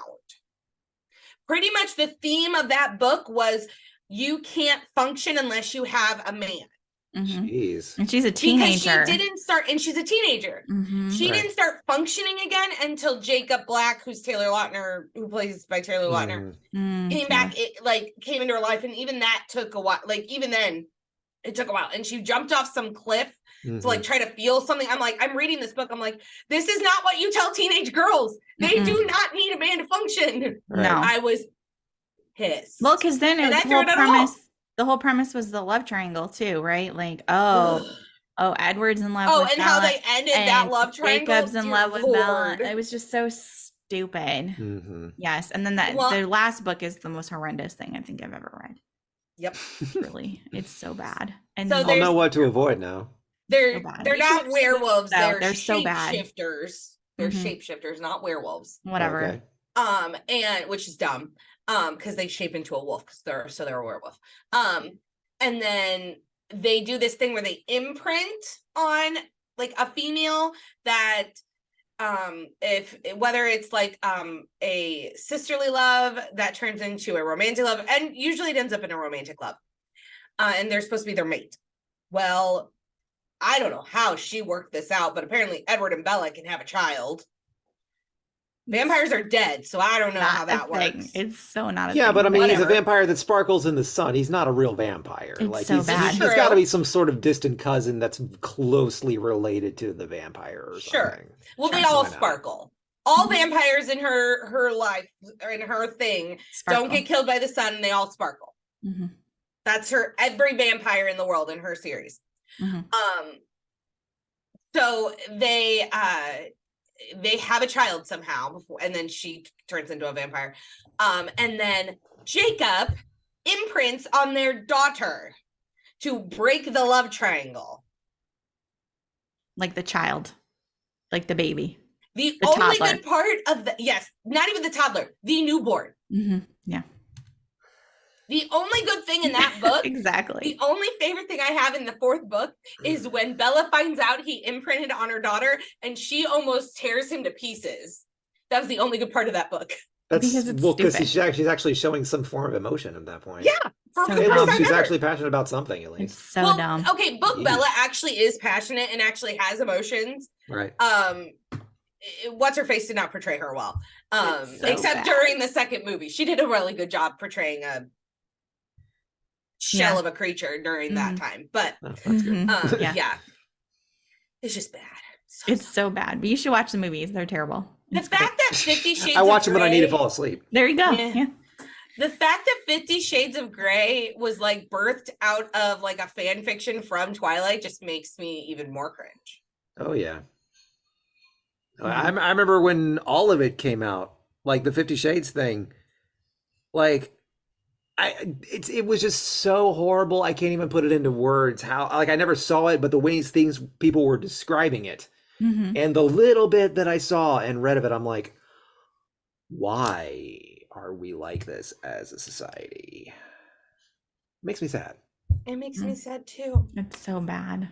Pretty much the theme of that book was you can't function unless you have a man. Mhm. Jeez. And she's a Because teenager. she didn't start, and she's a teenager. Mhm. She Right. didn't start functioning again until Jacob Black, who's Taylor Lautner, who plays by Taylor Lautner, came back. It came into her life, and even that took a while. Like even then, it took a while. And she jumped off some cliff Mhm. to like try to feel something. I'm reading this book. I'm like, this is not what you tell teenage girls. They Mm-mm. do not need a man to function. Right. No. I was pissed. Well, because then And I the threw whole it at a wall. premise, the whole premise was the love triangle too, right? Like, oh, Edward's in love Oh, with and how Bella, they ended that and love triangle. Jacob's in Dear love with Bella. Lord. It was just so stupid. Mhm. Yes, and then Well- the last book is the most horrendous thing I think I've ever read. Yep. Really, it's so bad. And So I'll there's- know what to avoid now. So bad. They're You should not have werewolves. seen it, though. They're They're so bad. shapeshifters. They're Mhm. shapeshifters, not werewolves. whatever. Okay. And which is dumb. Because they shape into a wolf because they're a werewolf. And then they do this thing where they imprint on like a female that if whether it's like a sisterly love that turns into a romantic love, and usually it ends up in a romantic love. And they're supposed to be their mate. Well, I don't know how she worked this out, but apparently Edward and Bella can have a child. Vampires are dead, so I don't know how Not that a thing. works. It's so not a Yeah, thing. but I mean, he's a Whatever. vampire that sparkles in the sun. He's not a real vampire. It's Like so he's, bad. there's got to True. be some sort of distant cousin that's closely related to the vampire or Sure. something. Well, they Sure. all Why not? sparkle. All Mhm. vampires in her life or in her thing Sparkle. don't get killed by the sun, and they all sparkle. Mhm. That's her every vampire in the world in her series. Mhm. So they have a child somehow before, and then she turns into a vampire. And then Jacob imprints on their daughter to break the love triangle. Like the child, like the baby. The The only toddler. good part of the not even the toddler, the newborn. Mhm. Yeah. The only good thing in that book, Exactly. the only favorite thing I have in the 4th book is when Bella finds out he imprinted on her daughter and she almost tears him to pieces. That was the only good part of that book. That's Because it's because stupid. she's actually showing some form of emotion at that point. Yeah, for So the Hey, first Mom, time she's ever. actually passionate about something, at It's least. so Well, dumb. okay, Book Yeesh. Bella actually is passionate and actually has emotions. Right. What's her face did not portray her well. It's so Except bad. during the 2nd movie. She did a really good job portraying a shell Yeah. of a creature during that time. But Oh, that's good. Yeah. yeah. It's just bad. It's so bad. But you should watch the movies. They're terrible. The It's great. fact that 50 Shades I watch of them when I need to Grey- fall asleep. There you go. Yeah. Yeah. The fact that 50 Shades of Grey was like birthed out of like a fan fiction from Twilight just makes me even more cringe. Oh yeah. Mhm. I remember when all of it came out, like the 50 Shades thing. Like, it was just so horrible. I can't even put it into words. How, like, I never saw it, but the ways things people were describing it, Mhm. and the little bit that I saw and read of it, I'm like, why are we like this as a society? Makes me sad. It makes me sad too. It's so bad.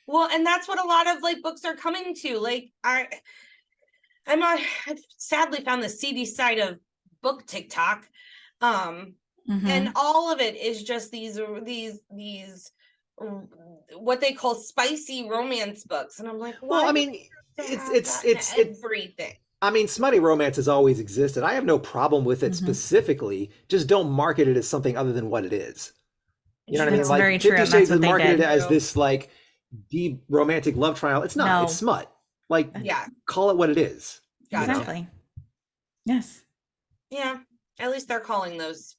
Well, and that's what a lot of like books are coming to. Like I've sadly found the seedy side of book TikTok. Mhm. And all of it is just these what they call spicy romance books. And I'm like, why Well, I do mean, we have to it's have that in it's everything. I mean, smutty romance has always existed. I have no problem with it Mhm. specifically. Just don't market it as something other than what it is. You know what I mean? That's Like very true, 50 and that's Shades what is they marketed did. as this like deep romantic love trial. It's not. No. It's smut. Like, Yeah, call it what it is. you know? Exactly. Yes. yeah. At least they're calling those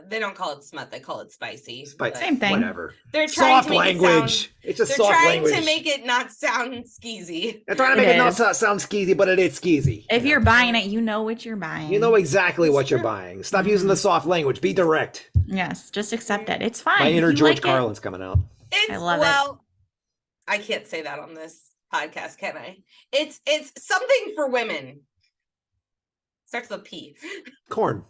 they don't call it smut, they call it spicy. Spice, but Same thing. Whatever. They're trying Soft to make it language. sound, It's just they're soft trying language. to make it not sound skeezy. They're trying to It make it not is. sound skeezy, but it is skeezy. If you you're know? buying it, you know what you're buying. You know exactly It's what you're true. buying. Stop using the soft language. Be direct. Yes, just accept it. It's fine. My If inner you George like Carlin's coming out. It's love it. well, I can't say that on this podcast, can I? It's something for women. Starts with a P. Corn.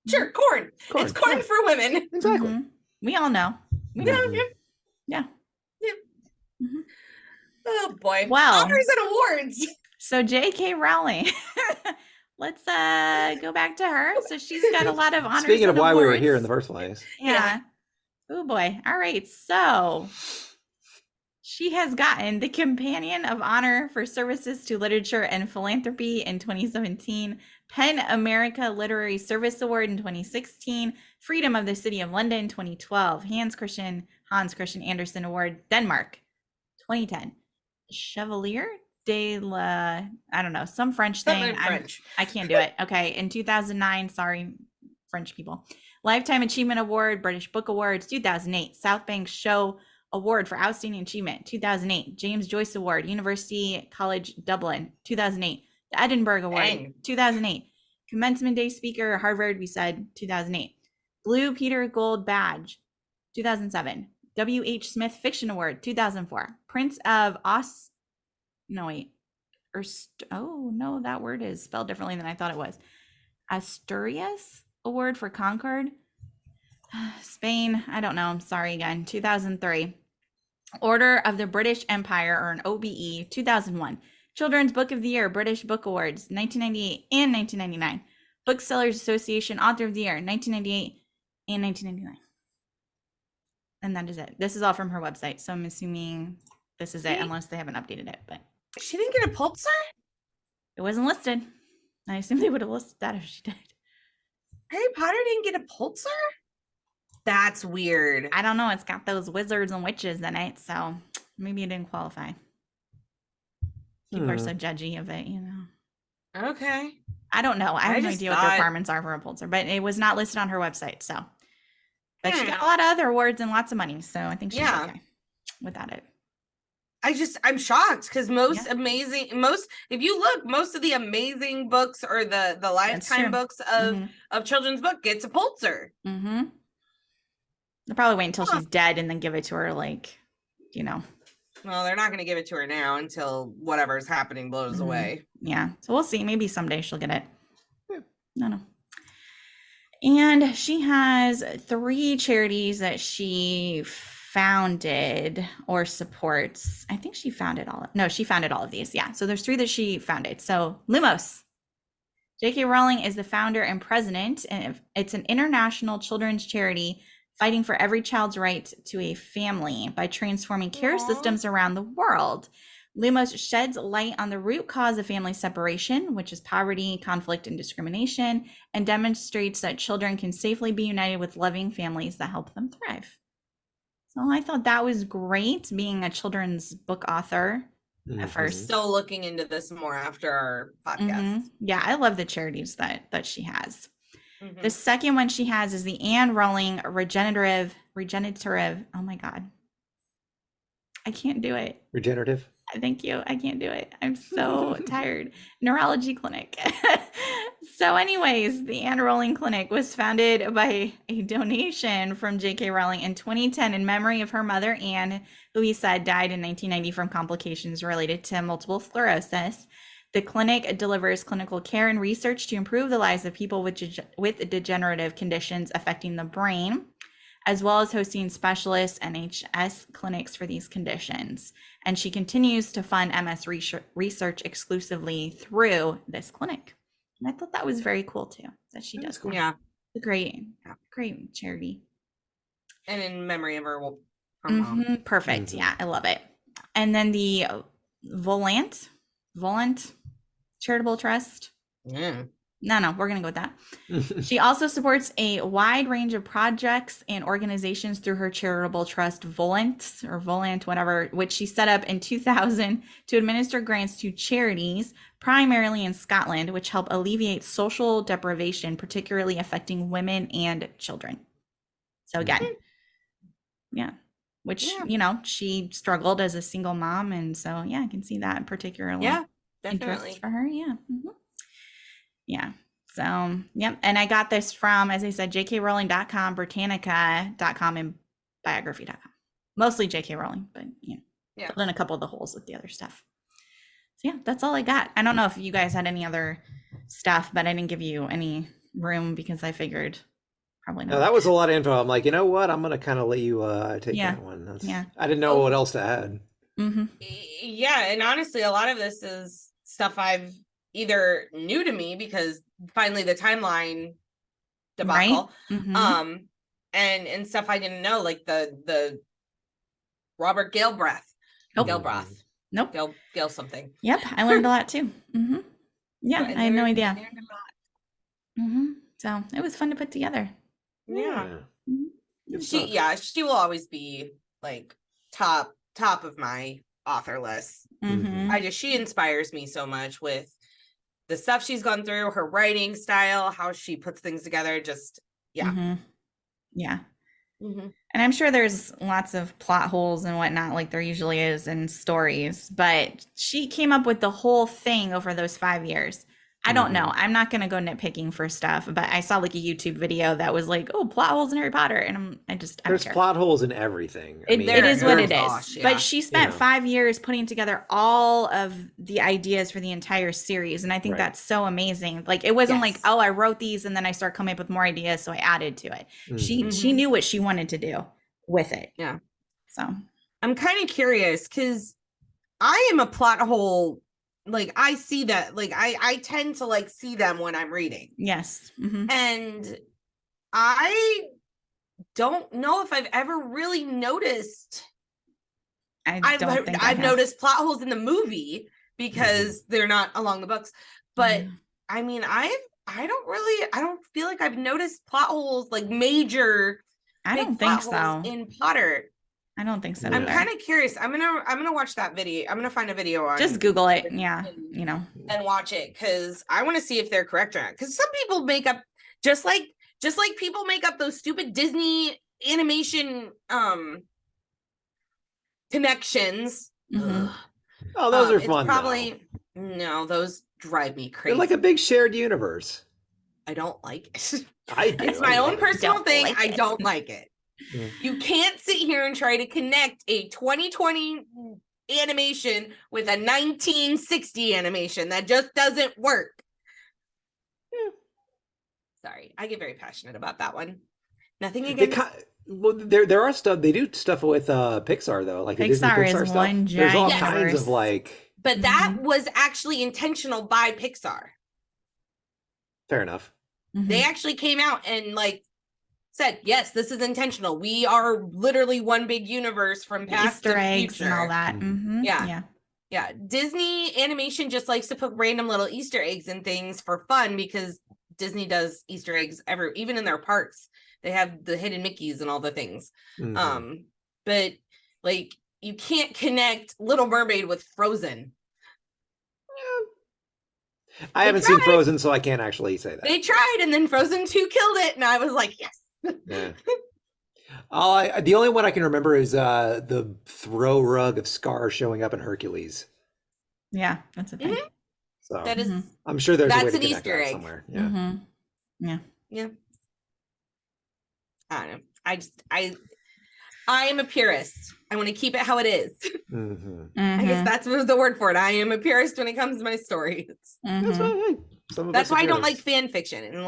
Sure, corn. Corn, It's corn yeah. for women. it. Exactly. Mhm. We all know. We know. Yeah. Mhm. Oh boy. Well. Honors and awards. So J.K. Rowling. Let's go back to her. So she's got a lot of honors. Speaking of and why we were awards. here in the first place. Yeah. Oh boy. All right. So she has gotten the Companion of Honor for Services to Literature and Philanthropy in 2017, PEN America Literary Service Award in 2016, Freedom of the City of London 2012, Hans Christian Andersen Award, Denmark 2010, Chevalier de la, I don't know, some French thing. Something French. I can't do it. Okay. In 2009, sorry, French people. Lifetime Achievement Award, British Book Awards, 2008, South Bank Show Award for Outstanding Achievement, 2008, James Joyce Award, University College Dublin, 2008, the Edinburgh Award, Dang. 2008, Commencement Day Speaker, Harvard, we said, 2008, Blue Peter Gold Badge, 2007, W.H. Smith Fiction Award, 2004, Prince of oh no, that word is spelled differently than I thought it was. Asturias Award for Concord, Spain. I don't know. I'm sorry again. 2003. Order of the British Empire, or an OBE, 2001. Children's Book of the Year, British Book Awards, 1998 and 1999. Booksellers Association Author of the Year, 1998 and 1999. And that is it. This is all from her website, so I'm assuming this is it, unless they haven't updated it. But She didn't get a Pulitzer? it wasn't listed. I assume they would have listed that if she did. Harry Potter didn't get a Pulitzer? That's weird. I don't know. It's got those wizards and witches in it, so maybe it didn't qualify. People are so judgy of it, you know. Okay. I don't know. I have no just idea what the thought- requirements are for a Pulitzer, but it was not listed on her website. So, but she got a lot of other awards and lots of money, so I think she's okay without it. I'm shocked because most Yeah. if you look, most of the amazing books or the lifetime true. books of children's book gets a Pulitzer. Mm-hmm. They'll probably wait until she's dead and then give it to her, like, you know. Well, they're not going to give it to her now until whatever's happening blows away. Yeah. So we'll see. Maybe someday she'll get it. No. And she has 3 charities that she founded or supports. I think she founded all. No, she founded all of these. Yeah. So there's 3 that she founded. So Lumos. J.K. Rowling is the founder and president, and it's an international children's charity fighting for every child's right to a family by transforming care systems around the world. Lumos sheds light on the root cause of family separation, which is poverty, conflict, and discrimination, and demonstrates that children can safely be united with loving families that help them thrive. So I thought that was great, being a children's book author at first. Still looking into this more after our podcast. Yeah, I love the charities that she has. The second one she has is the Anne Rowling regenerative. Oh my God, I can't do it. Regenerative. Thank you. I can't do it. I'm so tired. Neurology clinic. So anyways, the Anne Rowling Clinic was founded by a donation from J.K. Rowling in 2010 in memory of her mother, Anne, who he said died in 1990 from complications related to multiple sclerosis. The clinic delivers clinical care and research to improve the lives of people with degenerative conditions affecting the brain, as well as hosting specialist NHS clinics for these conditions. And she continues to fund MS research exclusively through this clinic. And I thought that was very cool too, that she does. Cool. Yeah. It's a great charity. And in memory of her mom. Perfect. Yeah, I love it. And then the Volant Charitable Trust. Yeah. No, we're going to go with that. She also supports a wide range of projects and organizations through her charitable trust, Volant, whatever, which she set up in 2000 to administer grants to charities, primarily in Scotland, which help alleviate social deprivation, particularly affecting women and children. So again, she struggled as a single mom. And so, yeah, I can see that particularly. Yeah, definitely. Interest for her. Yeah. Yeah. So, yep. And I got this from, as I said, jkrowling.com, Britannica.com, and biography.com. Mostly JK Rowling, but filled in a couple of the holes with the other stuff. So yeah, that's all I got. I don't know if you guys had any other stuff, but I didn't give you any room because I figured probably not. No, that was a lot of info. I'm like, you know what? I'm going to kind of let you take that one. I didn't know what else to add. Yeah. And honestly, a lot of this is stuff I've either new to me because finally the timeline debacle, and stuff I didn't know, like the Robert Galbraith. Gale something. Yep, I learned a lot too. Yeah, I had no idea. So it was fun to put together. Yeah. She will always be like top of my author list. She inspires me so much with the stuff she's gone through, her writing style, how she puts things together. And I'm sure there's lots of plot holes and whatnot, like there usually is in stories, but she came up with the whole thing over those 5 years. I don't know. I'm not going to go nitpicking for stuff, but I saw like a YouTube video that was like, oh, plot holes in Harry Potter. And there's plot holes in everything. It is what it is. But she spent 5 years putting together all of the ideas for the entire series. And I think that's so amazing. Like, it wasn't like, oh, I wrote these and then I start coming up with more ideas, so I added to it. She knew what she wanted to do with it. Yeah. So I'm kind of curious because I am a plot hole. Like I see that, like I tend to like see them when I'm reading. Yes. And I don't know if I've ever really noticed. I've noticed plot holes in the movie because they're not along the books. But I mean, I don't feel like I've noticed plot holes, like major. I don't think so in Potter. I don't think so. I'm kind of curious. I'm gonna watch that video. I'm gonna find a video on. Just Google it, and watch it because I want to see if they're correct or not. Because some people make up just like people make up those stupid Disney animation connections. Oh, those are fun. No, those drive me crazy. They're like a big shared universe. I don't like it. I do. It's my own personal thing. Like I don't like it. You can't sit here and try to connect a 2020 animation with a 1960 animation. That just doesn't work. Sorry, I get very passionate about that one. Nothing They against. well, there are stuff they do stuff with Pixar though, like the Disney Pixar is Pixar stuff. one There's all giant kinds universe. of like. But that was actually intentional by Pixar. Fair enough. They actually came out and like said, yes, this is intentional. We are literally one big universe from past Easter to eggs future. and all that. Yeah. Disney animation just likes to put random little Easter eggs and things for fun because Disney does Easter eggs even in their parks. They have the hidden Mickeys and all the things. But like you can't connect Little Mermaid with Frozen. I haven't seen Frozen, so I can't actually say that. They tried, and then Frozen 2 killed it, and I was like, yes. Yeah. The only one I can remember is the throw rug of Scar showing up in Hercules. Yeah, that's a thing. So that is. I'm sure there's a way That's to an connect Easter that egg somewhere. Yeah. Yeah. I don't know. I am a purist. I want to keep it how it is. I guess that's the word for it. I am a purist when it comes to my stories. That's why, that's why I don't like fan fiction. And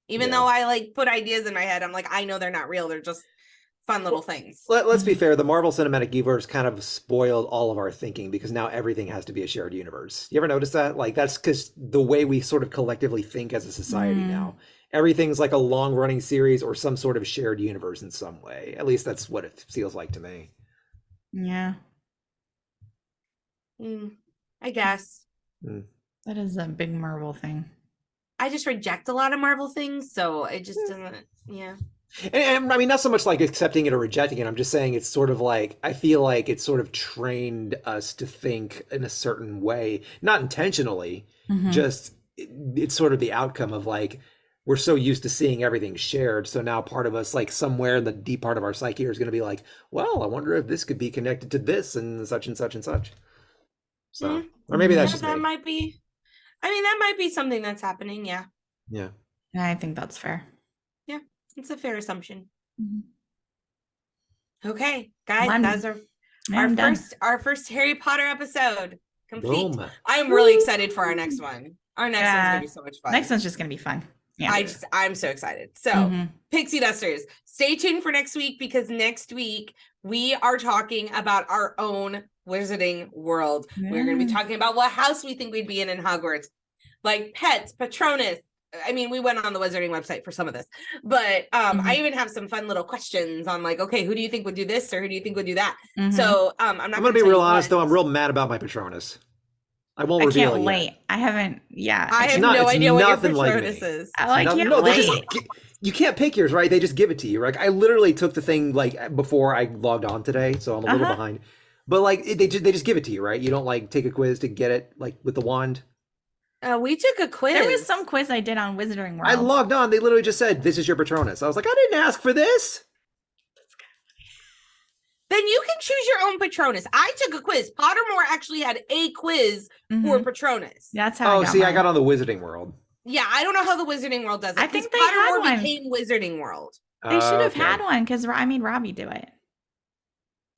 even though I like put ideas in my head, I'm like, I know they're not real. They're just fun little things. Let's be fair. The Marvel Cinematic Universe kind of spoiled all of our thinking because now everything has to be a shared universe. You ever notice that? Like that's because the way we sort of collectively think as a society now. Everything's like a long-running series or some sort of shared universe in some way. At least that's what it feels like to me. Yeah. I guess. That is a big Marvel thing. I just reject a lot of Marvel things, so it just doesn't. Yeah. And I mean, not so much like accepting it or rejecting it. I'm just saying it's sort of like, I feel like it's sort of trained us to think in a certain way, not intentionally, just it's sort of the outcome of like, we're so used to seeing everything shared. So now part of us, like somewhere in the deep part of our psyche is going to be like, well, I wonder if this could be connected to this and such and such and such. So, or maybe that's just that me. might be. I mean, that might be something that's happening. Yeah. Yeah. I think that's fair. Yeah, it's a fair assumption. Okay, guys, that's our first Harry Potter episode complete. Boom. I'm really excited for our next one. Our next one's gonna be so much fun. Next one's just gonna be fun. Yeah. I'm so excited. So Pixie Dusters, stay tuned for next week because next week we are talking about our own wizarding world. We're going to be talking about what house we think we'd be in Hogwarts, like pets, Patronus. I mean, we went on the wizarding website for some of this, but I even have some fun little questions on like, okay, who do you think would do this or who do you think would do that? So I'm not going to be real honest though. I'm real mad about my Patronus. I won't reveal it. I can't wait. I haven't. Yeah. I have no idea what your Patronus is. I can't wait. You can't pick yours, right? They just give it to you. Like I literally took the thing like before I logged on today, so I'm a little behind. But like they just give it to you, right? You don't like take a quiz to get it like with the wand. We took a quiz. There was some quiz I did on Wizarding World. I logged on. They literally just said, "This is your Patronus." I was like, I didn't ask for this. Then you can choose your own Patronus. I took a quiz. Pottermore actually had a quiz for Patronus. That's how. I got on the Wizarding World. Yeah, I don't know how the Wizarding World does it. I think they Pottermore had one. became Wizarding World. They should have had one because Robbie do it.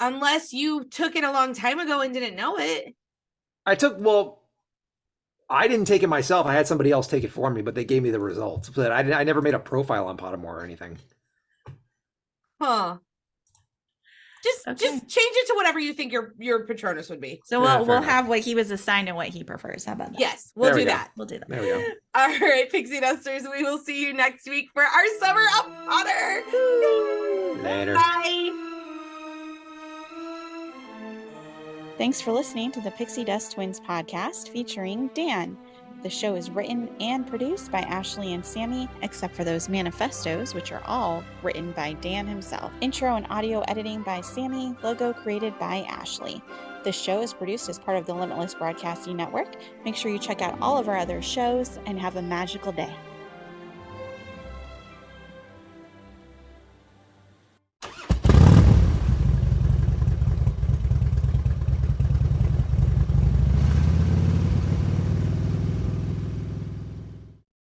Unless you took it a long time ago and didn't know it. I didn't take it myself. I had somebody else take it for me, but they gave me the results. But I never made a profile on Pottermore or anything. Huh. Just change it to whatever you think your Patronus would be. So we'll have what he was assigned and what he prefers. How about that? Yes, we'll do that. We'll do that. There we go. All right, Pixie Dusters, we will see you next week for our Summer of Potter. Later. Bye. Thanks for listening to the Pixie Dust Twins podcast featuring Dan. The show is written and produced by Ashley and Sammy, except for those manifestos, which are all written by Dan himself. Intro and audio editing by Sammy, logo created by Ashley. This show is produced as part of the Limitless Broadcasting Network. Make sure you check out all of our other shows and have a magical day.